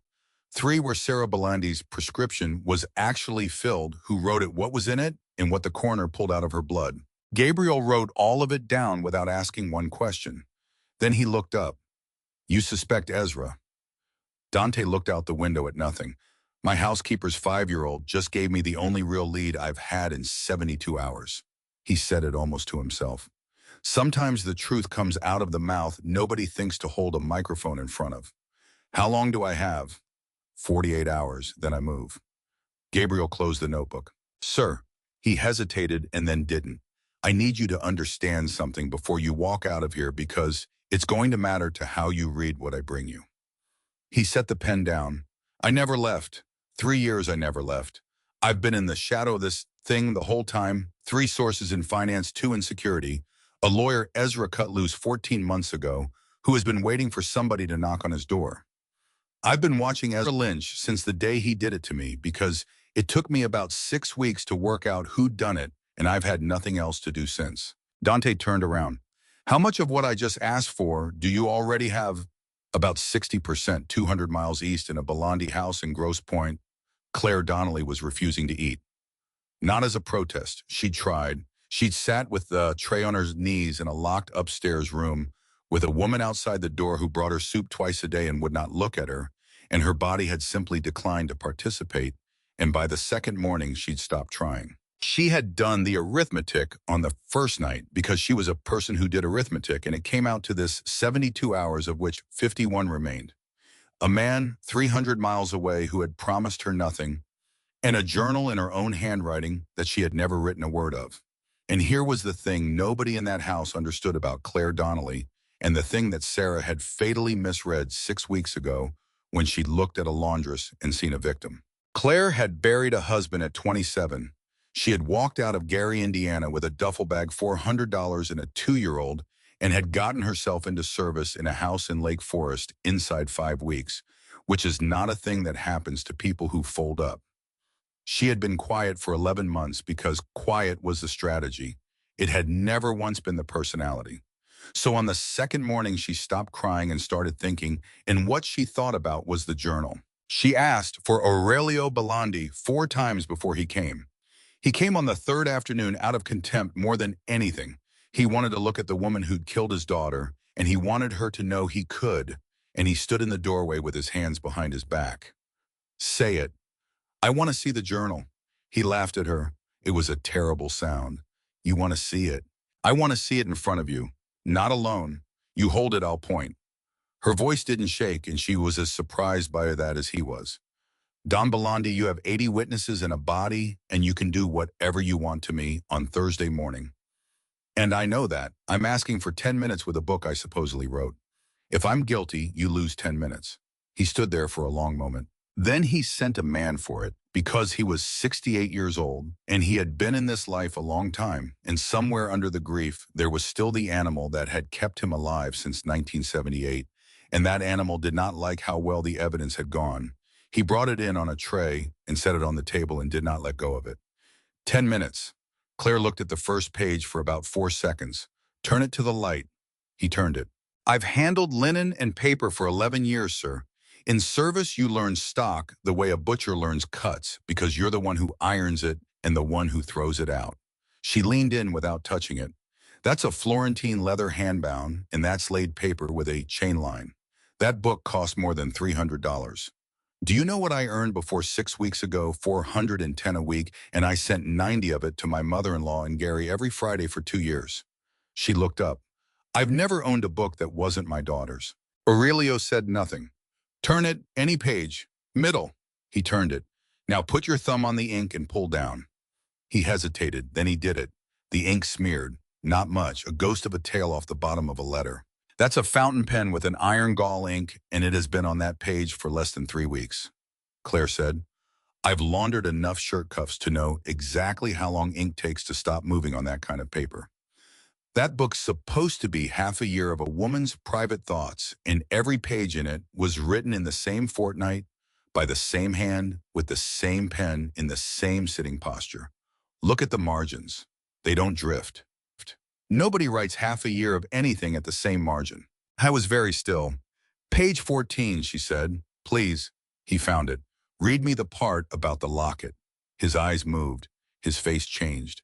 3 where Sarah Belandi's prescription was actually filled, who wrote it, what was in it, and what the coroner pulled out of her blood. Gabriel wrote all of it down without asking one question. Then he looked up. You suspect Ezra? Dante looked out the window at nothing. My housekeeper's 5-year-old just gave me the only real lead I've had in 72 hours. He said it almost to himself. Sometimes the truth comes out of the mouth nobody thinks to hold a microphone in front of. How long do I have? 48 hours, then I move. Gabriel closed the notebook. Sir, he hesitated and then didn't. I need you to understand something before you walk out of here because it's going to matter to how you read what I bring you. He set the pen down. I never left. 3 years I never left. I've been in the shadow of this thing the whole time. 3 sources in finance, 2 in security. A lawyer Ezra cut loose 14 months ago who has been waiting for somebody to knock on his door. I've been watching Ezra Lynch since the day he did it to me because it took me about 6 weeks to work out who'd done it, and I've had nothing else to do since. Dante turned around. How much of what I just asked for do you already have? About 60%, 200 miles east in a Belandi house in Grosse Pointe. Claire Donnelly was refusing to eat. Not as a protest. She'd tried. She'd sat with the tray on her knees in a locked upstairs room with a woman outside the door who brought her soup twice a day and would not look at her, and her body had simply declined to participate, and by the second morning she'd stopped trying. She had done the arithmetic on the first night because she was a person who did arithmetic, and it came out to this 72 hours of which 51 remained. A man 300 miles away who had promised her nothing, and a journal in her own handwriting that she had never written a word of. And here was the thing nobody in that house understood about Claire Donnelly, and the thing that Sarah had fatally misread 6 weeks ago when she'd looked at a laundress and seen a victim. Claire had buried a husband at 27. She had walked out of Gary, Indiana with a duffel bag, $400 and a 2-year-old, and had gotten herself into service in a house in Lake Forest inside 5 weeks, which is not a thing that happens to people who fold up. She had been quiet for 11 months because quiet was the strategy. It had never once been the personality. So on the second morning, she stopped crying and started thinking, and what she thought about was the journal. She asked for Aurelio Belandi 4 times before he came. He came on the 3rd afternoon out of contempt more than anything. He wanted to look at the woman who'd killed his daughter, and he wanted her to know he could, and he stood in the doorway with his hands behind his back. Say it. I want to see the journal. He laughed at her. It was a terrible sound. You want to see it? I want to see it in front of you. Not alone. You hold it, I'll point. Her voice didn't shake, and she was as surprised by that as he was. Don Belandi, you have 80 witnesses and a body, and you can do whatever you want to me on Thursday morning. And I know that. I'm asking for 10 minutes with a book I supposedly wrote. If I'm guilty, you lose 10 minutes. He stood there for a long moment. Then he sent a man for it because he was 68 years old and he had been in this life a long time, and somewhere under the grief there was still the animal that had kept him alive since 1978, and that animal did not like how well the evidence had gone. He brought it in on a tray and set it on the table and did not let go of it. 10 minutes. Claire looked at the first page for about 4 seconds. Turn it to the light. He turned it. I've handled linen and paper for 11 years, sir. In service, you learn stock the way a butcher learns cuts because you're the one who irons it and the one who throws it out. She leaned in without touching it. That's a Florentine leather handbound, and that's laid paper with a chain line. That book cost more than $300. Do you know what I earned before 6 weeks ago? $410 a week, and I sent 90 of it to my mother-in-law in Gary every Friday for 2 years. She looked up. I've never owned a book that wasn't my daughter's. Aurelio said nothing. Turn it, any page. Middle. He turned it. Now put your thumb on the ink and pull down. He hesitated, then he did it. The ink smeared. Not much, a ghost of a tail off the bottom of a letter. That's a fountain pen with an iron gall ink, and it has been on that page for less than 3 weeks. Claire said, I've laundered enough shirt cuffs to know exactly how long ink takes to stop moving on that kind of paper. That book's supposed to be half a year of a woman's private thoughts, and every page in it was written in the same fortnight, by the same hand, with the same pen, in the same sitting posture. Look at the margins. They don't drift. Nobody writes half a year of anything at the same margin. I was very still. Page 14, she said. Please. He found it. Read me the part about the locket. His eyes moved. His face changed.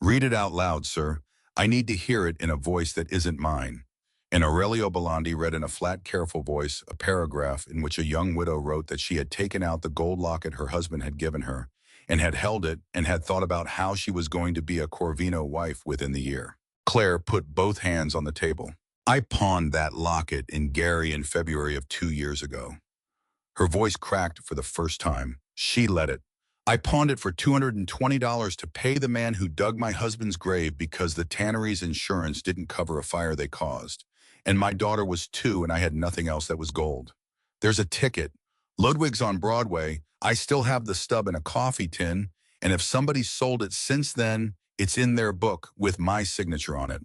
Read it out loud, sir. I need to hear it in a voice that isn't mine. And Aurelio Belandi read in a flat, careful voice a paragraph in which a young widow wrote that she had taken out the gold locket her husband had given her and had held it and had thought about how she was going to be a Corvino wife within the year. Claire put both hands on the table. I pawned that locket in Gary in February of 2 years ago. Her voice cracked for the first time. She let it. I pawned it for $220 to pay the man who dug my husband's grave because the tannery's insurance didn't cover a fire they caused. And my daughter was 2 and I had nothing else that was gold. There's a ticket. Ludwig's on Broadway. I still have the stub in a coffee tin, and if somebody sold it since then, it's in their book with my signature on it.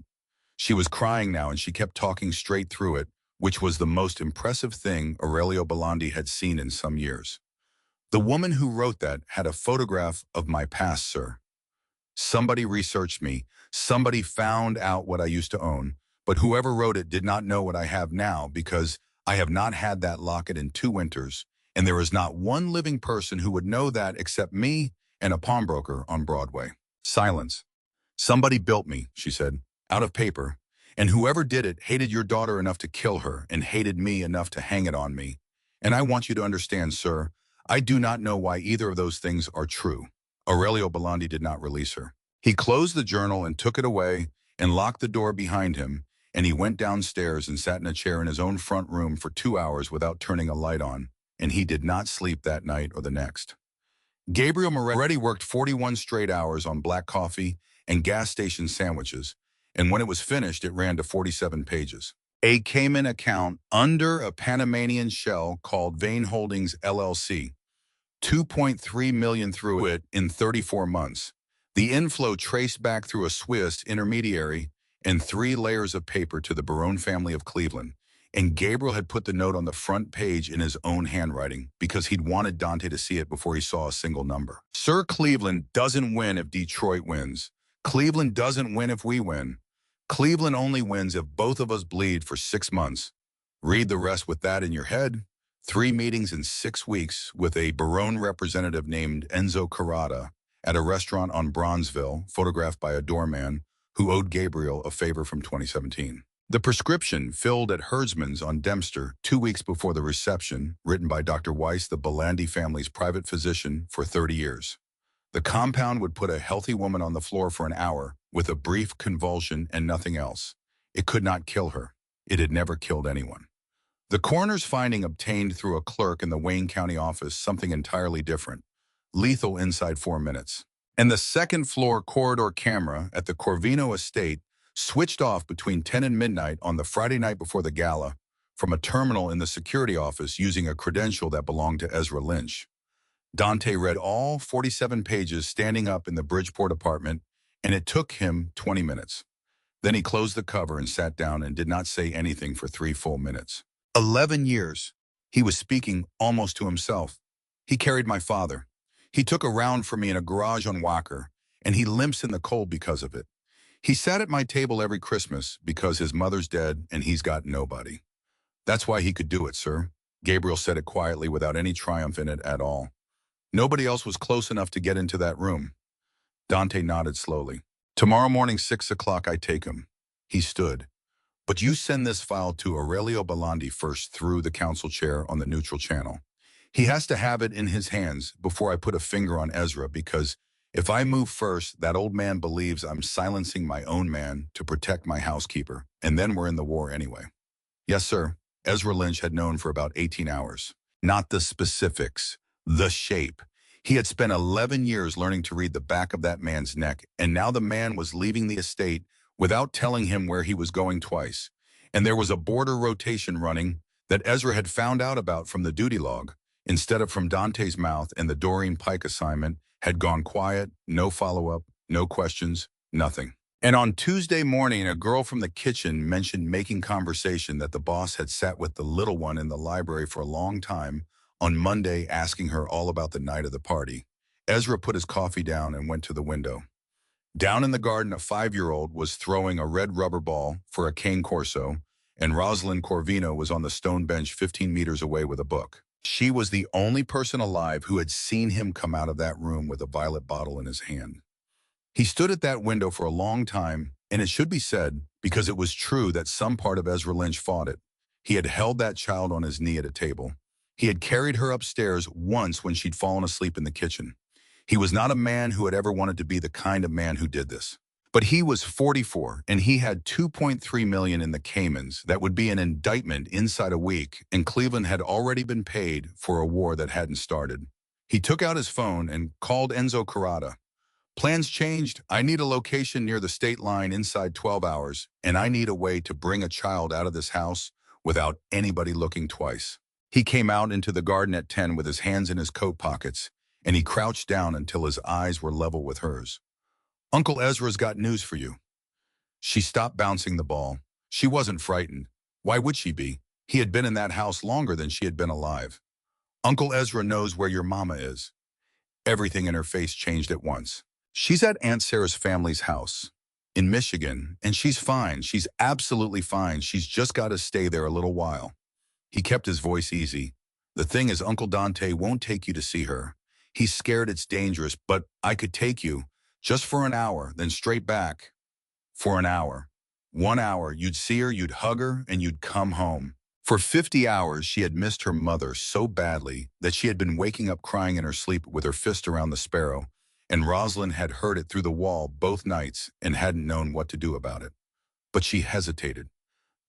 She was crying now and she kept talking straight through it, which was the most impressive thing Aurelio Belandi had seen in some years. The woman who wrote that had a photograph of my past, sir. Somebody researched me. Somebody found out what I used to own. But whoever wrote it did not know what I have now because I have not had that locket in 2 winters, and there is not one living person who would know that except me and a pawnbroker on Broadway. Silence. Somebody built me, she said, out of paper, and whoever did it hated your daughter enough to kill her and hated me enough to hang it on me. And I want you to understand, sir, I do not know why either of those things are true. Aurelio Belandi did not release her. He closed the journal and took it away and locked the door behind him, and he went downstairs and sat in a chair in his own front room for 2 hours without turning a light on, and he did not sleep that night or the next. Gabriel Moretti worked 41 straight hours on black coffee and gas station sandwiches, and when it was finished, it ran to 47 pages. A Cayman account under a Panamanian shell called Vane Holdings LLC. 2.3 million through it in 34 months. The inflow traced back through a Swiss intermediary and 3 layers of paper to the Barone family of Cleveland. And Gabriel had put the note on the front page in his own handwriting because he'd wanted Dante to see it before he saw a single number. Sir, Cleveland doesn't win if Detroit wins. Cleveland doesn't win if we win. Cleveland only wins if both of us bleed for 6 months. Read the rest with that in your head. 3 meetings in 6 weeks with a Barone representative named Enzo Carrata at a restaurant on Bronzeville, photographed by a doorman who owed Gabriel a favor from 2017. The prescription filled at Herdsman's on Dempster 2 weeks before the reception, written by Dr. Weiss, the Belandi family's private physician, for 30 years. The compound would put a healthy woman on the floor for an hour with a brief convulsion and nothing else. It could not kill her. It had never killed anyone. The coroner's finding obtained through a clerk in the Wayne County office something entirely different. Lethal inside 4 minutes. And the second-floor corridor camera at the Corvino estate switched off between 10 and midnight on the Friday night before the gala from a terminal in the security office using a credential that belonged to Ezra Lynch. Dante read all 47 pages standing up in the Bridgeport apartment, and it took him 20 minutes. Then he closed the cover and sat down and did not say anything for 3 full minutes. 11 years. He was speaking almost to himself. He carried my father. He took a round for me in a garage on Walker, and he limps in the cold because of it. He sat at my table every Christmas because his mother's dead and he's got nobody. That's why he could do it, sir. Gabriel said it quietly without any triumph in it at all. Nobody else was close enough to get into that room. Dante nodded slowly. Tomorrow morning, 6 o'clock, I take him. He stood. But you send this file to Aurelio Belandi first through the council chair on the neutral channel. He has to have it in his hands before I put a finger on Ezra because if I move first, that old man believes I'm silencing my own man to protect my housekeeper, and then we're in the war anyway. Yes, sir. Ezra Lynch had known for about 18 hours. Not the specifics, the shape. He had spent 11 years learning to read the back of that man's neck, and now the man was leaving the estate without telling him where he was going twice. And there was a border rotation running that Ezra had found out about from the duty log, instead of from Dante's mouth, and the Doreen Pike assignment had gone quiet, no follow-up, no questions, nothing. And on Tuesday morning, a girl from the kitchen mentioned making conversation that the boss had sat with the little one in the library for a long time on Monday, asking her all about the night of the party. Ezra put his coffee down and went to the window. Down in the garden, a 5-year-old was throwing a red rubber ball for a cane corso, and Rosalind Corvino was on the stone bench 15 meters away with a book. She was the only person alive who had seen him come out of that room with a violet bottle in his hand. He stood at that window for a long time, and it should be said, because it was true that some part of Ezra Lynch fought it. He had held that child on his knee at a table. He had carried her upstairs once when she'd fallen asleep in the kitchen. He was not a man who had ever wanted to be the kind of man who did this. But he was 44, and he had $2.3 million in the Caymans. That would be an indictment inside a week, and Cleveland had already been paid for a war that hadn't started. He took out his phone and called Enzo Carrata. Plans changed. I need a location near the state line inside 12 hours, and I need a way to bring a child out of this house without anybody looking twice. He came out into the garden at 10 with his hands in his coat pockets, and he crouched down until his eyes were level with hers. Uncle Ezra's got news for you. She stopped bouncing the ball. She wasn't frightened. Why would she be? He had been in that house longer than she had been alive. Uncle Ezra knows where your mama is. Everything in her face changed at once. She's at Aunt Sarah's family's house in Michigan, and she's fine. She's absolutely fine. She's just got to stay there a little while. He kept his voice easy. The thing is, Uncle Dante won't take you to see her. He's scared it's dangerous, but I could take you just for an hour, then straight back. For an hour. 1 hour, you'd see her, you'd hug her, and you'd come home. For 50 hours, she had missed her mother so badly that she had been waking up crying in her sleep with her fist around the sparrow, and Rosalind had heard it through the wall both nights and hadn't known what to do about it. But she hesitated.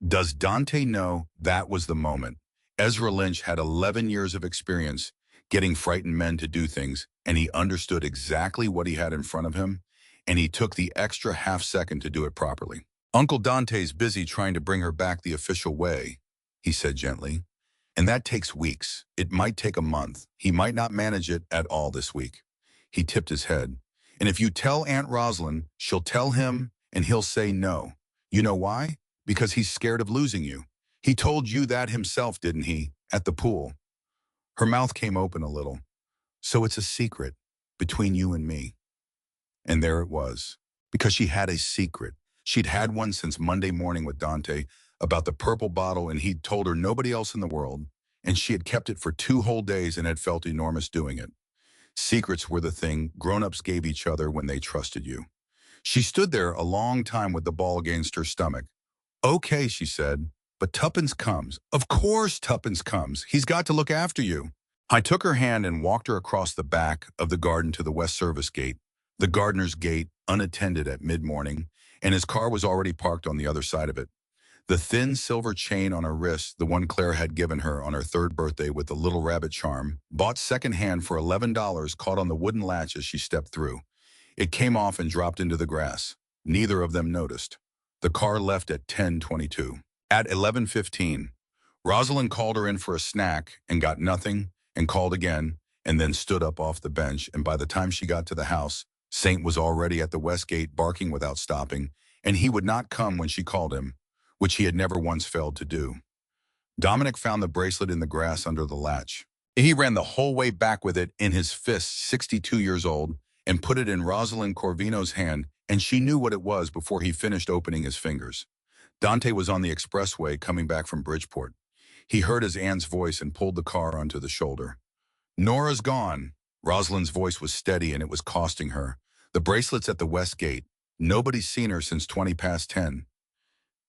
Does Dante know that was the moment? Ezra Lynch had 11 years of experience getting frightened men to do things, and he understood exactly what he had in front of him, and he took the extra half second to do it properly. Uncle Dante's busy trying to bring her back the official way, he said gently, and that takes weeks. It might take a month. He might not manage it at all this week. He tipped his head. And if you tell Aunt Rosalind, she'll tell him, and he'll say no. You know why? Because he's scared of losing you. He told you that himself, didn't he? At the pool. Her mouth came open a little. So it's a secret between you and me. And there it was. Because she had a secret. She'd had one since Monday morning with Dante about the purple bottle, and he'd told her nobody else in the world, and she had kept it for 2 whole days and had felt enormous doing it. Secrets were the thing grown-ups gave each other when they trusted you. She stood there a long time with the ball against her stomach. Okay, she said, but Tuppence comes. Of course Tuppence comes. He's got to look after you. I took her hand and walked her across the back of the garden to the West Service Gate, the gardener's gate, unattended at mid-morning, and his car was already parked on the other side of it. The thin silver chain on her wrist, the one Claire had given her on her 3rd birthday with the little rabbit charm, bought secondhand for $11, caught on the wooden latch as she stepped through. It came off and dropped into the grass. Neither of them noticed. The car left at 10:22. At 11:15, Rosalind called her in for a snack and got nothing, and called again, and then stood up off the bench, and by the time she got to the house, Saint was already at the west gate barking without stopping, and he would not come when she called him, which he had never once failed to do. Dominic found the bracelet in the grass under the latch. He ran the whole way back with it in his fist, 62 years old, and put it in Rosalind Corvino's hand, and she knew what it was before he finished opening his fingers. Dante was on the expressway coming back from Bridgeport. He heard his aunt's voice and pulled the car onto the shoulder. Nora's gone. Rosalind's voice was steady, and it was costing her. The bracelet's at the west gate. Nobody's seen her since 20 past 10.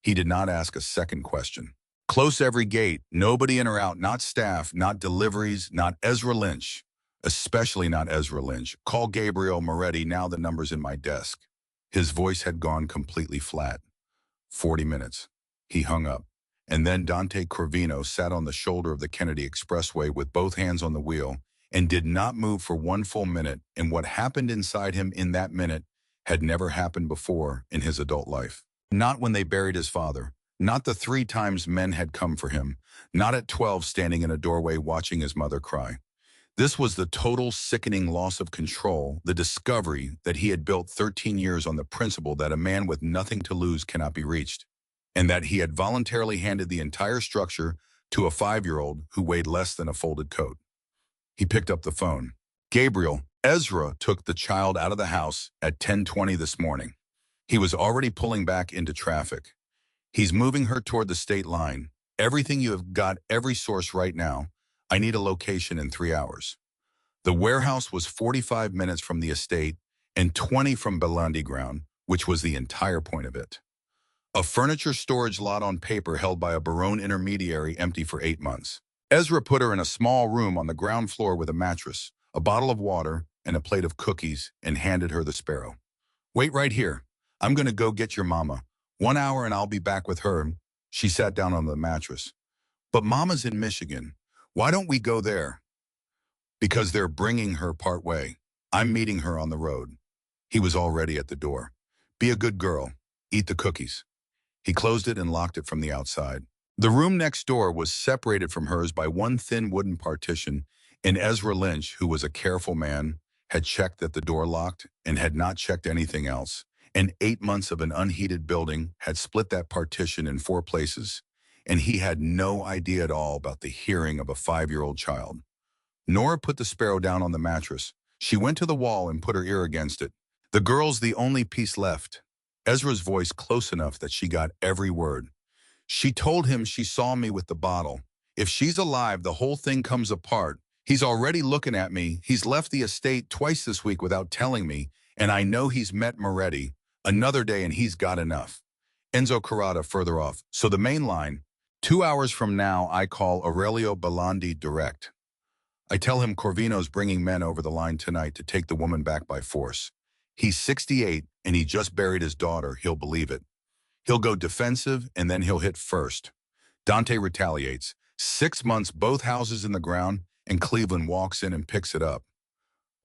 He did not ask a second question. Close every gate, nobody in or out, not staff, not deliveries, not Ezra Lynch. Especially not Ezra Lynch. Call Gabriel Moretti, now the number's in my desk. His voice had gone completely flat. 40 minutes. He hung up. And then Dante Corvino sat on the shoulder of the Kennedy Expressway with both hands on the wheel and did not move for 1 full minute, and what happened inside him in that minute had never happened before in his adult life. Not when they buried his father. Not the 3 times men had come for him. Not at 12 standing in a doorway watching his mother cry. This was the total sickening loss of control, the discovery that he had built 13 years on the principle that a man with nothing to lose cannot be reached, and that he had voluntarily handed the entire structure to a 5-year-old who weighed less than a folded coat. He picked up the phone. Gabriel, Ezra took the child out of the house at 10:20 this morning. He was already pulling back into traffic. He's moving her toward the state line. Everything you have got, every source right now. I need a location in 3 hours. The warehouse was 45 minutes from the estate and 20 from Belandi ground, which was the entire point of it. A furniture storage lot on paper held by a Barone intermediary empty for 8 months. Ezra put her in a small room on the ground floor with a mattress, a bottle of water, and a plate of cookies, and handed her the sparrow. Wait right here. I'm going to go get your mama. 1 hour and I'll be back with her. She sat down on the mattress. But mama's in Michigan. Why don't we go there? Because they're bringing her part way. I'm meeting her on the road. He was already at the door. Be a good girl. Eat the cookies. He closed it and locked it from the outside. The room next door was separated from hers by one thin wooden partition, and Ezra Lynch, who was a careful man, had checked that the door locked and had not checked anything else. And 8 months of an unheated building had split that partition in 4 places, and he had no idea at all about the hearing of a 5-year-old child. Nora put the sparrow down on the mattress. She went to the wall and put her ear against it. The girl's the only piece left. Ezra's voice close enough that she got every word. She told him she saw me with the bottle. If she's alive, the whole thing comes apart. He's already looking at me. He's left the estate twice this week without telling me, and I know he's met Moretti. Another day and he's got enough. Enzo Carrata further off. So the main line, 2 hours from now, I call Aurelio Belandi direct. I tell him Corvino's bringing men over the line tonight to take the woman back by force. He's 68 and he just buried his daughter. He'll believe it. He'll go defensive and then he'll hit first. Dante retaliates. 6 months, both houses in the ground, and Cleveland walks in and picks it up.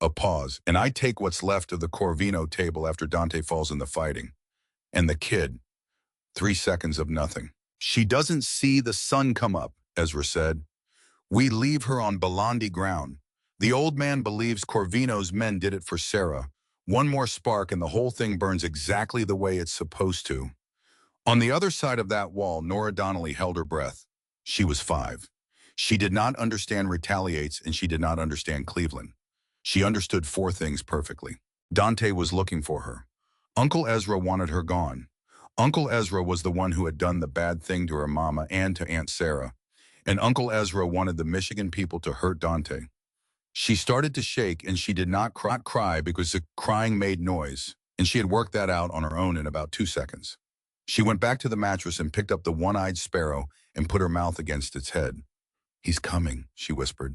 A pause, and I take what's left of the Corvino table after Dante falls in the fighting. And the kid. 3 seconds of nothing. She doesn't see the sun come up, Ezra said. We leave her on Belandi ground. The old man believes Corvino's men did it for Sarah. One more spark and the whole thing burns exactly the way it's supposed to. On the other side of that wall, Nora Donnelly held her breath. She was 5. She did not understand retaliates and she did not understand Cleveland. She understood 4 things perfectly. Dante was looking for her. Uncle Ezra wanted her gone. Uncle Ezra was the one who had done the bad thing to her mama and to Aunt Sarah. And Uncle Ezra wanted the Michigan people to hurt Dante. She started to shake and she did not cry because the crying made noise, and she had worked that out on her own in about 2 seconds. She went back to the mattress and picked up the one-eyed sparrow and put her mouth against its head. He's coming, she whispered.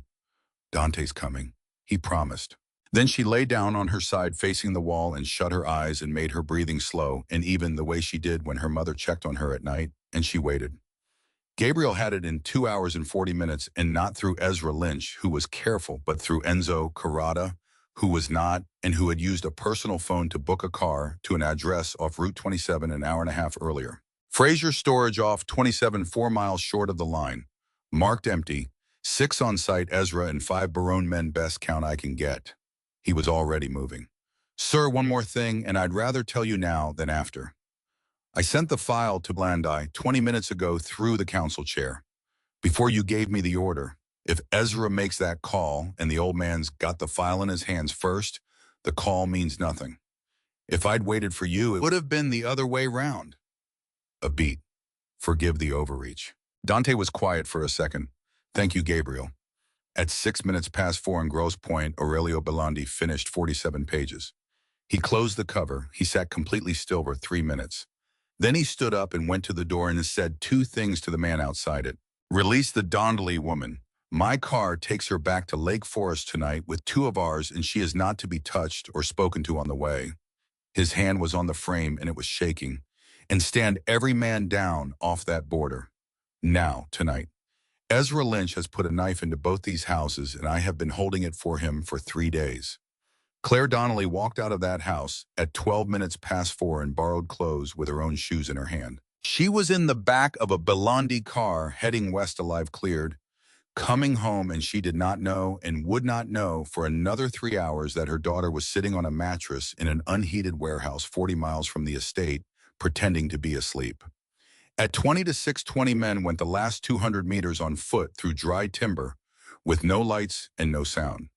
Dante's coming, he promised. Then she lay down on her side facing the wall and shut her eyes and made her breathing slow and even the way she did when her mother checked on her at night, and she waited. Gabriel had it in 2 hours and 40 minutes, and not through Ezra Lynch, who was careful, but through Enzo Carrata, who was not, and who had used a personal phone to book a car to an address off Route 27 an hour and a half earlier. Fraser storage off 27 4 miles short of the line. Marked empty. 6 on site, Ezra and 5 Barone men, best count I can get. He was already moving. Sir, one more thing, and I'd rather tell you now than after. I sent the file to Belandi 20 minutes ago through the council chair. Before you gave me the order, if Ezra makes that call and the old man's got the file in his hands first, the call means nothing. If I'd waited for you, it would have been the other way round. A beat. Forgive the overreach. Dante was quiet for a second. Thank you, Gabriel. At 6 minutes past 4 in Grosse Pointe, Aurelio Belandi finished 47 pages. He closed the cover. He sat completely still for 3 minutes. Then he stood up and went to the door and said 2 things to the man outside it. Release the Donnelly woman. My car takes her back to Lake Forest tonight with 2 of ours, and she is not to be touched or spoken to on the way. His hand was on the frame and it was shaking. And stand every man down off that border. Now, tonight. Ezra Lynch has put a knife into both these houses, and I have been holding it for him for 3 days. Claire Donnelly walked out of that house at 12 minutes past 4 in borrowed clothes with her own shoes in her hand. She was in the back of a Belandi car heading west, alive cleared, coming home, and she did not know and would not know for another 3 hours that her daughter was sitting on a mattress in an unheated warehouse 40 miles from the estate, pretending to be asleep. At 20 to 6:20 men went the last 200 meters on foot through dry timber with no lights and no sound.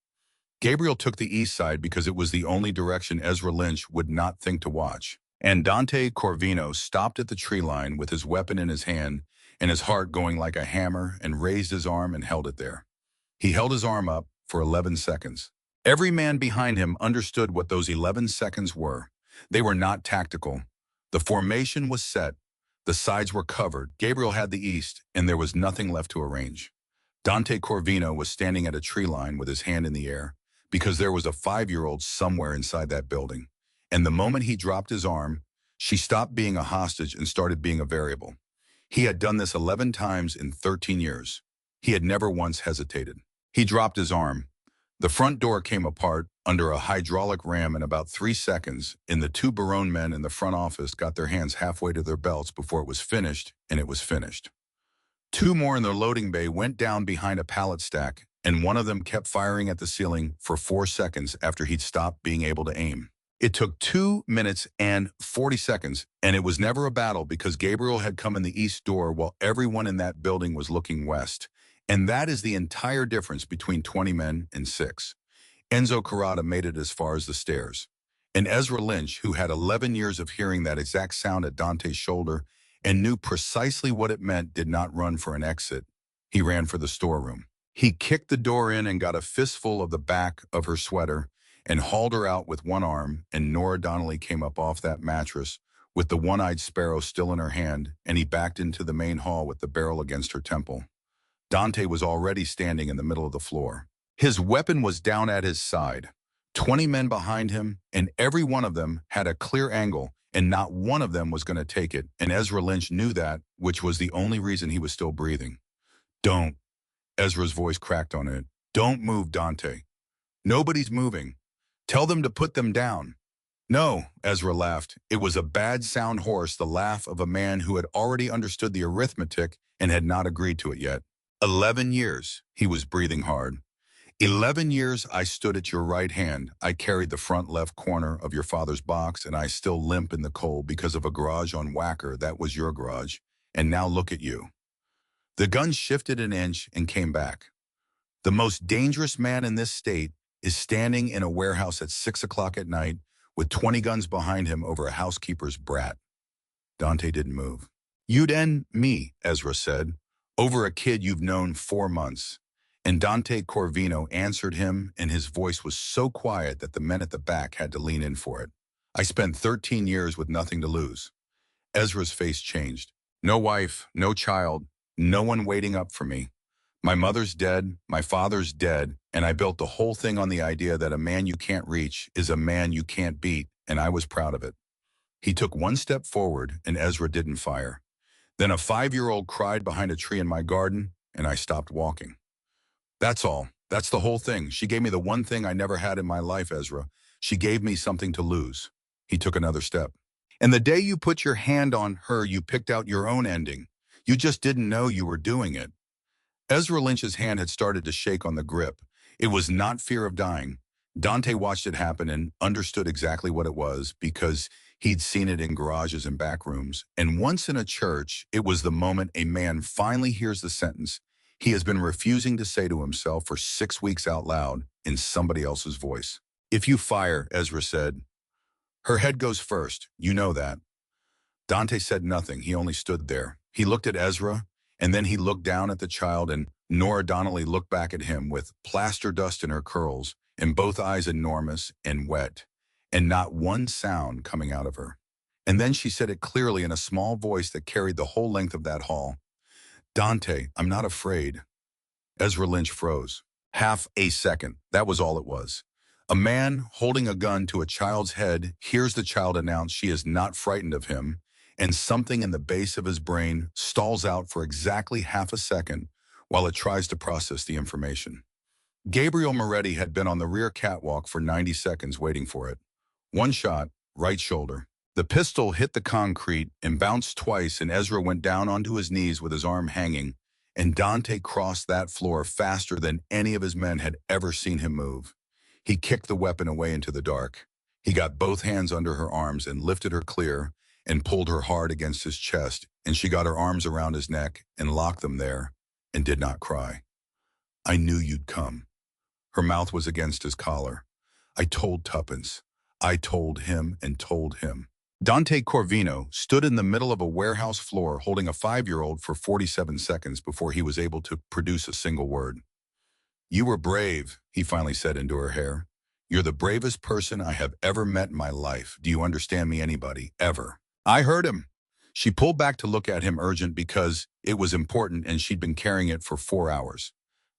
Gabriel took the east side because it was the only direction Ezra Lynch would not think to watch. And Dante Corvino stopped at the tree line with his weapon in his hand and his heart going like a hammer and raised his arm and held it there. He held his arm up for 11 seconds. Every man behind him understood what those 11 seconds were. They were not tactical. The formation was set. The sides were covered. Gabriel had the east, and there was nothing left to arrange. Dante Corvino was standing at a tree line with his hand in the air because there was a 5-year-old somewhere inside that building. And the moment he dropped his arm, she stopped being a hostage and started being a variable. He had done this 11 times in 13 years. He had never once hesitated. He dropped his arm. The front door came apart under a hydraulic ram in about 3 seconds, and the 2 Barone men in the front office got their hands halfway to their belts before it was finished, and it was finished. 2 more in the loading bay went down behind a pallet stack, and one of them kept firing at the ceiling for 4 seconds after he'd stopped being able to aim. It took 2 minutes and 40 seconds, and it was never a battle because Gabriel had come in the east door while everyone in that building was looking west. And that is the entire difference between 20 men and 6. Enzo Carrata made it as far as the stairs. And Ezra Lynch, who had 11 years of hearing that exact sound at Dante's shoulder and knew precisely what it meant, did not run for an exit. He ran for the storeroom. He kicked the door in and got a fistful of the back of her sweater and hauled her out with one arm, and Nora Donnelly came up off that mattress with the one-eyed sparrow still in her hand, and he backed into the main hall with the barrel against her temple. Dante was already standing in the middle of the floor. His weapon was down at his side. 20 men behind him, and every one of them had a clear angle, and not one of them was going to take it, and Ezra Lynch knew that, which was the only reason he was still breathing. "Don't." Ezra's voice cracked on it. "Don't move, Dante. Nobody's moving. Tell them to put them down." "No," Ezra laughed. It was a bad sound hoarse, the laugh of a man who had already understood the arithmetic and had not agreed to it yet. 11 years, he was breathing hard. 11 years I stood at your right hand. I carried the front left corner of your father's box, and I still limp in the cold because of a garage on Whacker that was your garage. And now look at you." The gun shifted an inch and came back. "The most dangerous man in this state is standing in a warehouse at 6 o'clock at night with 20 guns behind him over a housekeeper's brat." Dante didn't move. "You'd end me," Ezra said, "over a kid you've known 4 months. And Dante Corvino answered him, and his voice was so quiet that the men at the back had to lean in for it. "I spent 13 years with nothing to lose." Ezra's face changed. "No wife, no child, no one waiting up for me. My mother's dead, my father's dead, and I built the whole thing on the idea that a man you can't reach is a man you can't beat, and I was proud of it." He took one step forward, and Ezra didn't fire. "Then a 5-year-old cried behind a tree in my garden, and I stopped walking. That's all. That's the whole thing. She gave me the one thing I never had in my life, Ezra. She gave me something to lose." He took another step. "And the day you put your hand on her, you picked out your own ending. You just didn't know you were doing it." Ezra Lynch's hand had started to shake on the grip. It was not fear of dying. Dante watched it happen and understood exactly what it was because he'd seen it in garages and back rooms. And once in a church, it was the moment a man finally hears the sentence he has been refusing to say to himself for 6 weeks out loud in somebody else's voice. "If you fire," Ezra said, "her head goes first. You know that." Dante said nothing. He only stood there. He looked at Ezra, and then he looked down at the child, and Nora Donnelly looked back at him with plaster dust in her curls and both eyes enormous and wet, and not one sound coming out of her. And then she said it clearly in a small voice that carried the whole length of that hall. "Dante, I'm not afraid." Ezra Lynch froze. Half a second. That was all it was. A man holding a gun to a child's head hears the child announce she is not frightened of him, and something in the base of his brain stalls out for exactly half a second while it tries to process the information. Gabriel Moretti had been on the rear catwalk for 90 seconds waiting for it. One shot, right shoulder. The pistol hit the concrete and bounced twice, and Ezra went down onto his knees with his arm hanging, and Dante crossed that floor faster than any of his men had ever seen him move. He kicked the weapon away into the dark. He got both hands under her arms and lifted her clear and pulled her hard against his chest, and she got her arms around his neck and locked them there and did not cry. "I knew you'd come." Her mouth was against his collar. "I told Tuppence. I told him and told him." Dante Corvino stood in the middle of a warehouse floor holding a 5-year-old for 47 seconds before he was able to produce a single word. "You were brave," he finally said into her hair. "You're the bravest person I have ever met in my life. Do you understand me, anybody? Ever?" I heard him. She pulled back to look at him urgent because it was important and she'd been carrying it for 4 hours.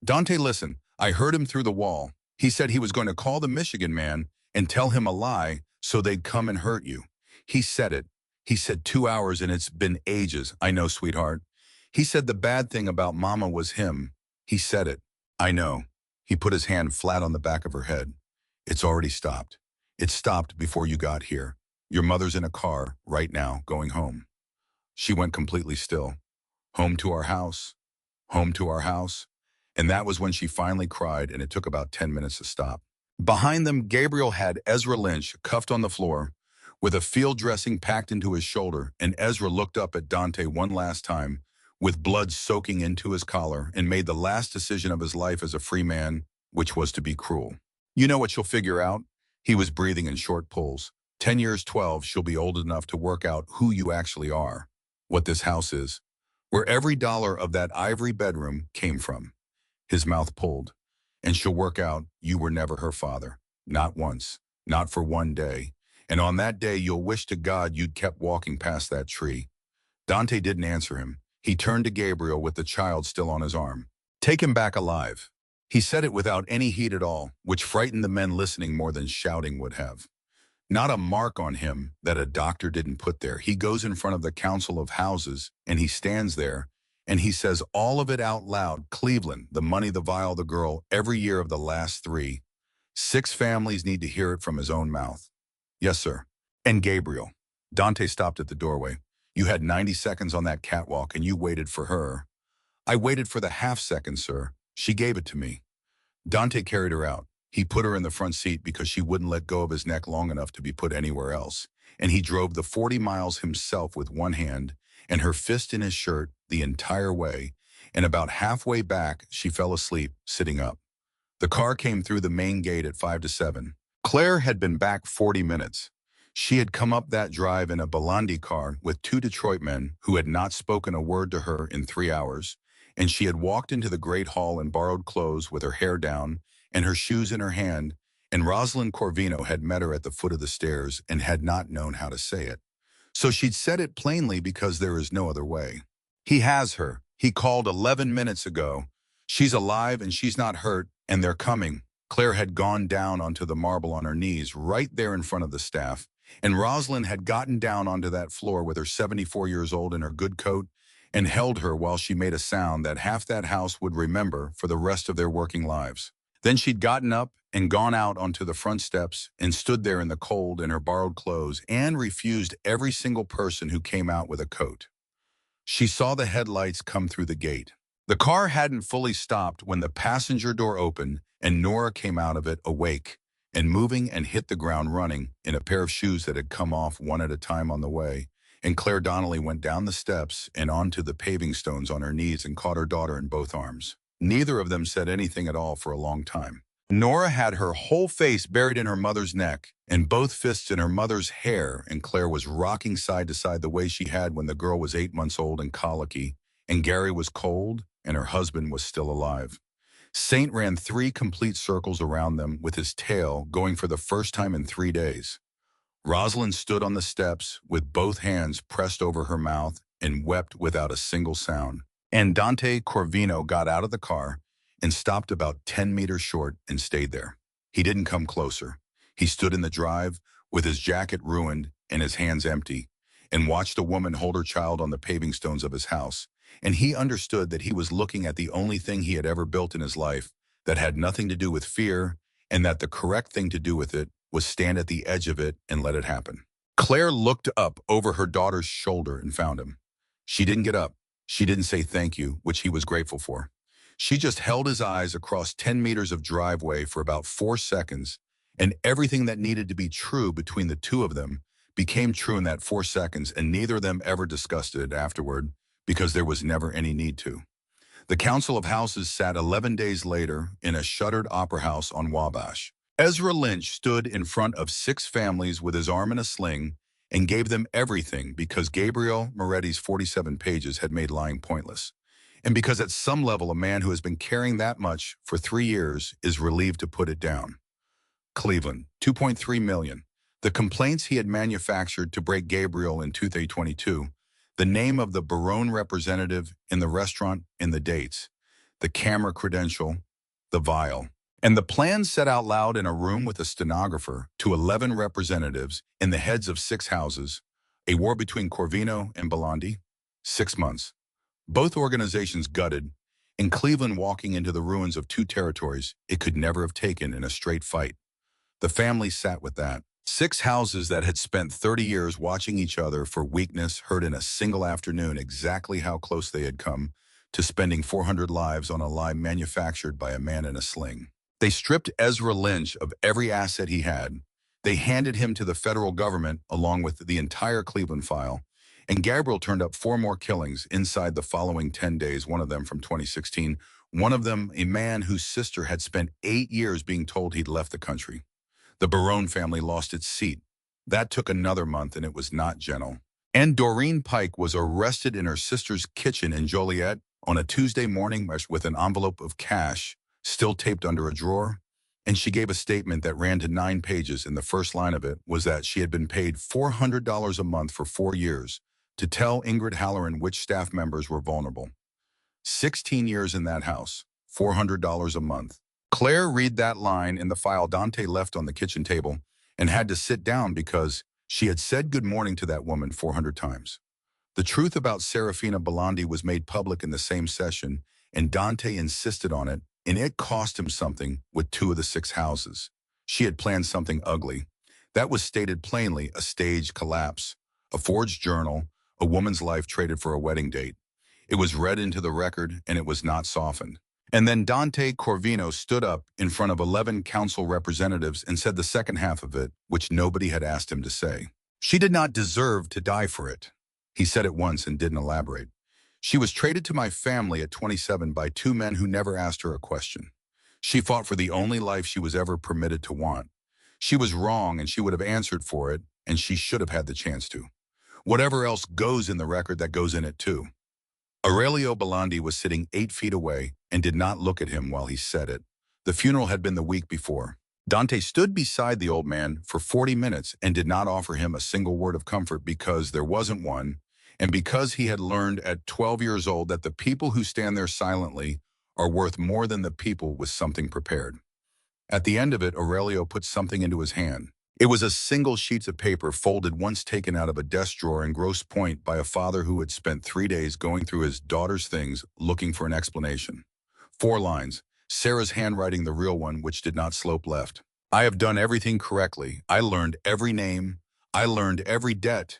"Dante, listen, I heard him through the wall. He said he was going to call the Michigan man and tell him a lie so they'd come and hurt you. He said it. He said 2 hours and it's been ages. I know, sweetheart. He said the bad thing about Mama was him. He said it. I know." He put his hand flat on the back of her head. "It's already stopped. It stopped before you got here. Your mother's in a car right now going home." She went completely still. "Home to our house. Home to our house." And that was when she finally cried, and it took about 10 minutes to stop. Behind them, Gabriel had Ezra Lynch cuffed on the floor, with a field dressing packed into his shoulder, and Ezra looked up at Dante one last time, with blood soaking into his collar, and made the last decision of his life as a free man, which was to be cruel. "You know what she'll figure out?" He was breathing in short pulls. 10 years, 12, she'll be old enough to work out who you actually are, what this house is, where every dollar of that ivory bedroom came from." His mouth pulled. "And she'll work out you were never her father. Not once. Not for one day. And on that day, you'll wish to God you'd kept walking past that tree." Dante didn't answer him. He turned to Gabriel with the child still on his arm. "Take him back alive." He said it without any heat at all, which frightened the men listening more than shouting would have. Not a mark on him that a doctor didn't put there. He goes in front of the Council of Houses, and he stands there, and he says all of it out loud. Cleveland, the money, the vial, the girl, every year of the last 3. 6 families need to hear it from his own mouth. "Yes, sir." "And Gabriel." Dante stopped at the doorway. "You had 90 seconds on that catwalk, and you waited for her." "I waited for the half second, sir. She gave it to me." Dante carried her out. He put her in the front seat because she wouldn't let go of his neck long enough to be put anywhere else. And he drove the 40 miles himself with one hand and her fist in his shirt the entire way. And about halfway back, she fell asleep, sitting up. The car came through the main gate at 5 to 7. Claire had been back 40 minutes. She had come up that drive in a Belandi car with 2 Detroit men who had not spoken a word to her in 3 hours, and she had walked into the great hall in borrowed clothes with her hair down and her shoes in her hand, and Rosalind Corvino had met her at the foot of the stairs and had not known how to say it. So she'd said it plainly because there is no other way. "He has her. He called 11 minutes ago. She's alive and she's not hurt, and they're coming." Claire had gone down onto the marble on her knees right there in front of the staff, and Rosalind had gotten down onto that floor with her 74 years old in her good coat and held her while she made a sound that half that house would remember for the rest of their working lives. Then she'd gotten up and gone out onto the front steps and stood there in the cold in her borrowed clothes and refused every single person who came out with a coat. She saw the headlights come through the gate. The car hadn't fully stopped when the passenger door opened and Nora came out of it awake and moving and hit the ground running in a pair of shoes that had come off one at a time on the way. And Claire Donnelly went down the steps and onto the paving stones on her knees and caught her daughter in both arms. Neither of them said anything at all for a long time. Nora had her whole face buried in her mother's neck and both fists in her mother's hair, and Claire was rocking side to side the way she had when the girl was 8 months old and colicky, and Gary was cold, and her husband was still alive. Saint ran 3 complete circles around them with his tail going for the first time in 3 days. Rosalind stood on the steps with both hands pressed over her mouth and wept without a single sound. And Dante Corvino got out of the car and stopped about 10 meters short and stayed there. He didn't come closer. He stood in the drive with his jacket ruined and his hands empty and watched a woman hold her child on the paving stones of his house. And he understood that he was looking at the only thing he had ever built in his life that had nothing to do with fear, and that the correct thing to do with it was stand at the edge of it and let it happen. Claire looked up over her daughter's shoulder and found him. She didn't get up. She didn't say thank you, which he was grateful for. She just held his eyes across 10 meters of driveway for about 4 seconds, and everything that needed to be true between the two of them became true in that 4 seconds, and neither of them ever discussed it afterward because there was never any need to. The Council of Houses sat 11 days later in a shuttered opera house on Wabash. Ezra Lynch stood in front of 6 families with his arm in a sling, and gave them everything because Gabriel Moretti's 47 pages had made lying pointless. And because at some level a man who has been carrying that much for 3 years is relieved to put it down. Cleveland, 2.3 million. The complaints he had manufactured to break Gabriel in 2022, the name of the Barone representative in the restaurant in the dates, the camera credential, the vial. And the plan said out loud in a room with a stenographer to 11 representatives in the heads of 6 houses, a war between Corvino and Belandi, 6 months. Both organizations gutted, and Cleveland walking into the ruins of 2 territories it could never have taken in a straight fight. The family sat with that. 6 houses that had spent 30 years watching each other for weakness heard in a single afternoon exactly how close they had come to spending 400 lives on a lie manufactured by a man in a sling. They stripped Ezra Lynch of every asset he had. They handed him to the federal government along with the entire Cleveland file. And Gabriel turned up 4 more killings inside the following 10 days, one of them from 2016, one of them a man whose sister had spent 8 years being told he'd left the country. The Barone family lost its seat. That took another month, and it was not gentle. And Doreen Pike was arrested in her sister's kitchen in Joliet on a Tuesday morning with an envelope of cash still taped under a drawer, and she gave a statement that ran to 9 pages, and the first line of it was that she had been paid $400 a month for 4 years to tell Ingrid Halloran which staff members were vulnerable. 16 years in that house, $400 a month. Claire read that line in the file Dante left on the kitchen table and had to sit down because she had said good morning to that woman 400 times. The truth about Serafina Belandi was made public in the same session, and Dante insisted on it, and it cost him something with 2 of the 6 houses. She had planned something ugly. That was stated plainly: a staged collapse, a forged journal, a woman's life traded for a wedding date. It was read into the record, and it was not softened. And then Dante Corvino stood up in front of 11 council representatives and said the second half of it, which nobody had asked him to say. She did not deserve to die for it. He said it once and didn't elaborate. She was traded to my family at 27 by 2 men who never asked her a question. She fought for the only life she was ever permitted to want. She was wrong, and she would have answered for it, and she should have had the chance to. Whatever else goes in the record, that goes in it too. Aurelio Belandi was sitting 8 feet away and did not look at him while he said it. The funeral had been the week before. Dante stood beside the old man for 40 minutes and did not offer him a single word of comfort because there wasn't one, and because he had learned at 12 years old that the people who stand there silently are worth more than the people with something prepared. At the end of it, Aurelio put something into his hand. It was a single sheet of paper folded, once taken out of a desk drawer in Grosse Pointe by a father who had spent 3 days going through his daughter's things looking for an explanation. 4 lines, Sarah's handwriting, the real one, which did not slope left. I have done everything correctly. I learned every name. I learned every debt.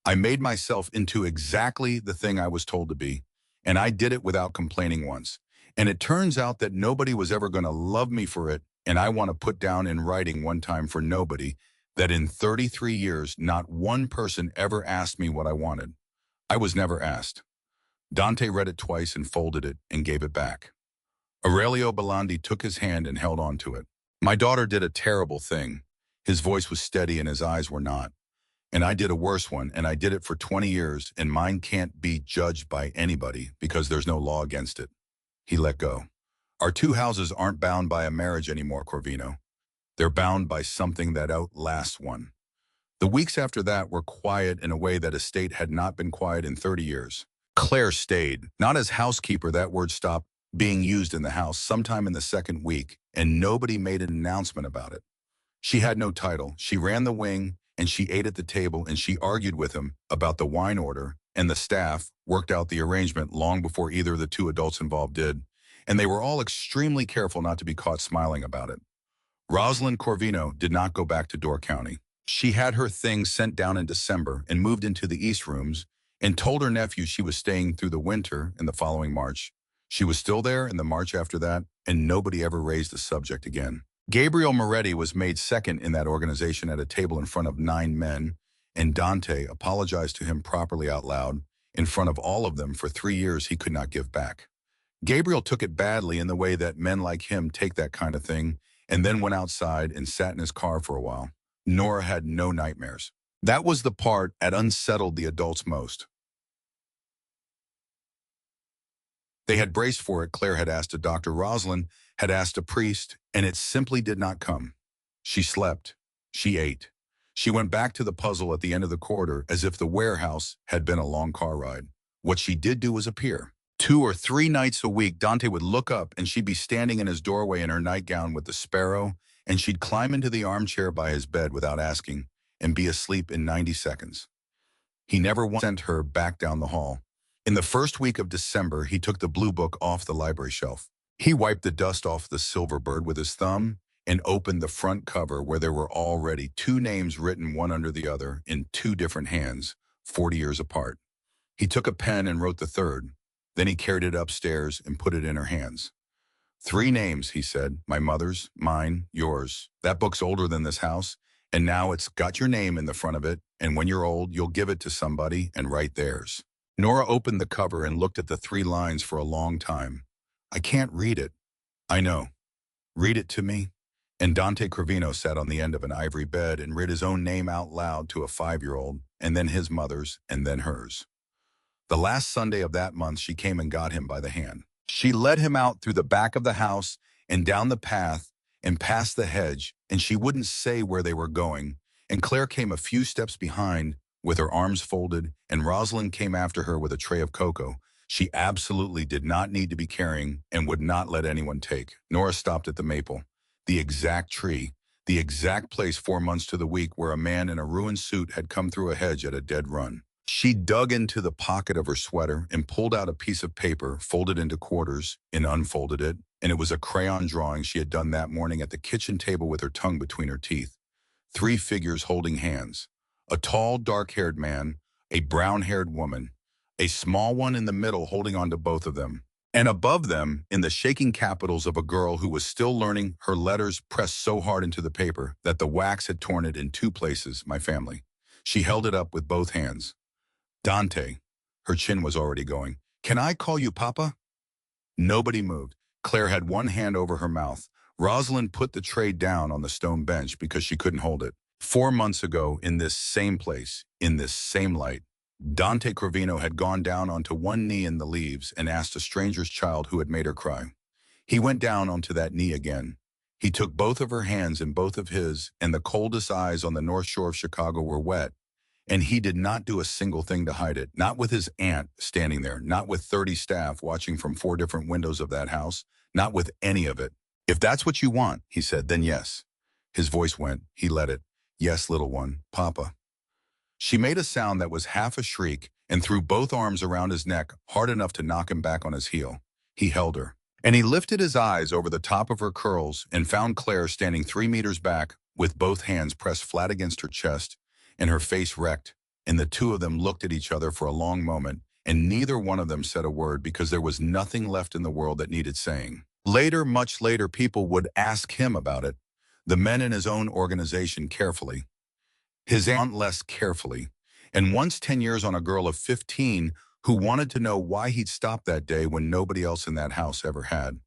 I made myself into exactly the thing I was told to be, and I did it without complaining once. And it turns out that nobody was ever going to love me for it, and I want to put down in writing one time for nobody that in 33 years, not one person ever asked me what I wanted. I was never asked. Dante read it twice and folded it and gave it back. Aurelio Belandi took his hand and held on to it. My daughter did a terrible thing. His voice was steady and his eyes were not. And I did a worse one, and I did it for 20 years, and mine can't be judged by anybody because there's no law against it. He let go. Our 2 houses aren't bound by a marriage anymore, Corvino. They're bound by something that outlasts one. The weeks after that were quiet in a way that estate had not been quiet in 30 years. Claire stayed, not as housekeeper. That word stopped being used in the house sometime in the 2nd week, and nobody made an announcement about it. She had no title. She ran the wing, and she ate at the table, and she argued with him about the wine order, and the staff worked out the arrangement long before either of the 2 adults involved did, and they were all extremely careful not to be caught smiling about it. Rosalind Corvino did not go back to Door County. She had her things sent down in December and moved into the East Rooms and told her nephew she was staying through the winter in the following March. She was still there in the March after that, and nobody ever raised the subject again. Gabriel Moretti was made second in that organization at a table in front of 9 men, and Dante apologized to him properly out loud in front of all of them for 3 years he could not give back. Gabriel took it badly in the way that men like him take that kind of thing, and then went outside and sat in his car for a while. Nora had no nightmares. That was the part that unsettled the adults most. They had braced for it. Claire had asked a doctor, Rosalind had asked a priest, and it simply did not come. She slept. She ate. She went back to the puzzle at the end of the corridor as if the warehouse had been a long car ride. What she did do was appear. 2 or 3 nights a week, Dante would look up and she'd be standing in his doorway in her nightgown with the sparrow, and she'd climb into the armchair by his bed without asking and be asleep in 90 seconds. He never once sent her back down the hall. In the first week of December, he took the blue book off the library shelf. He wiped the dust off the silver bird with his thumb and opened the front cover where there were already 2 names written one under the other in 2 different hands, 40 years apart. He took a pen and wrote the third. Then he carried it upstairs and put it in her hands. 3 names, he said, my mother's, mine, yours. That book's older than this house, and now it's got your name in the front of it, and when you're old, you'll give it to somebody and write theirs. Nora opened the cover and looked at the 3 lines for a long time. I can't read it. I know. Read it to me. And Dante Cravino sat on the end of an ivory bed and read his own name out loud to a 5-year-old, and then his mother's, and then hers. The last Sunday of that month, she came and got him by the hand. She led him out through the back of the house and down the path and past the hedge, and she wouldn't say where they were going, and Claire came a few steps behind with her arms folded, and Rosalind came after her with a tray of cocoa she absolutely did not need to be carrying and would not let anyone take. Nora stopped at the maple, the exact tree, the exact place 4 months to the week where a man in a ruined suit had come through a hedge at a dead run. She dug into the pocket of her sweater and pulled out a piece of paper, folded into quarters, and unfolded it, and it was a crayon drawing she had done that morning at the kitchen table with her tongue between her teeth. 3 figures holding hands. A tall, dark-haired man, a brown-haired woman, a small one in the middle holding on to both of them, and above them, in the shaking capitals of a girl who was still learning, her letters pressed so hard into the paper that the wax had torn it in 2 places, my family. She held it up with both hands. Dante. Her chin was already going. Can I call you Papa? Nobody moved. Claire had one hand over her mouth. Rosalind put the tray down on the stone bench because she couldn't hold it. 4 months ago, in this same place, in this same light, Dante Cravino had gone down onto one knee in the leaves and asked a stranger's child who had made her cry. He went down onto that knee again. He took both of her hands in both of his, and the coldest eyes on the North Shore of Chicago were wet. And he did not do a single thing to hide it, not with his aunt standing there, not with 30 staff watching from 4 different windows of that house, not with any of it. If that's what you want, he said, then yes. His voice went, he let it. Yes, little one, Papa. She made a sound that was half a shriek and threw both arms around his neck hard enough to knock him back on his heel. He held her. And he lifted his eyes over the top of her curls and found Claire standing 3 meters back with both hands pressed flat against her chest and her face wrecked, and the 2 of them looked at each other for a long moment, and neither one of them said a word because there was nothing left in the world that needed saying. Later, much later, people would ask him about it, the men in his own organization carefully, his aunt less carefully, and once 10 years on a girl of 15 who wanted to know why he'd stopped that day when nobody else in that house ever had.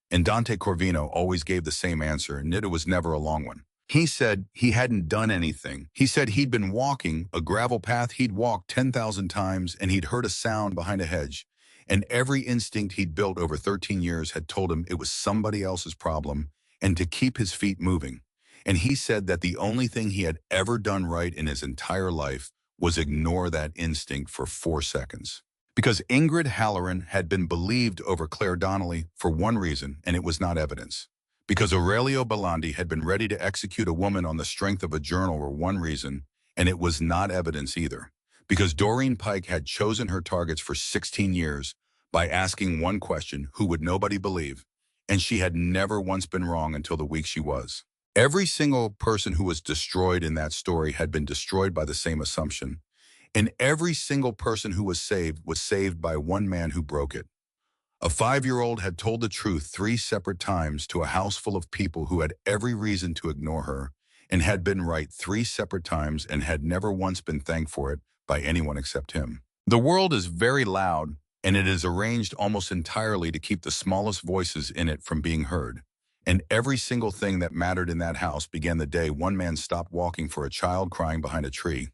And Dante Corvino always gave the same answer, and it was never a long one. He said he hadn't done anything. He said he'd been walking a gravel path he'd walked 10,000 times, and he'd heard a sound behind a hedge. And every instinct he'd built over 13 years had told him it was somebody else's problem and to keep his feet moving. And he said that the only thing he had ever done right in his entire life was ignore that instinct for 4 seconds. Because Ingrid Halloran had been believed over Claire Donnelly for one reason, and it was not evidence. Because Aurelio Belandi had been ready to execute a woman on the strength of a journal for one reason, and it was not evidence either. Because Doreen Pike had chosen her targets for 16 years by asking one question, who would nobody believe? And she had never once been wrong until the week she was. Every single person who was destroyed in that story had been destroyed by the same assumption. And every single person who was saved by one man who broke it. A 5-year-old had told the truth 3 separate times to a house full of people who had every reason to ignore her, and had been right 3 separate times and had never once been thanked for it by anyone except him. The world is very loud, and it is arranged almost entirely to keep the smallest voices in it from being heard. And every single thing that mattered in that house began the day one man stopped walking for a child crying behind a tree.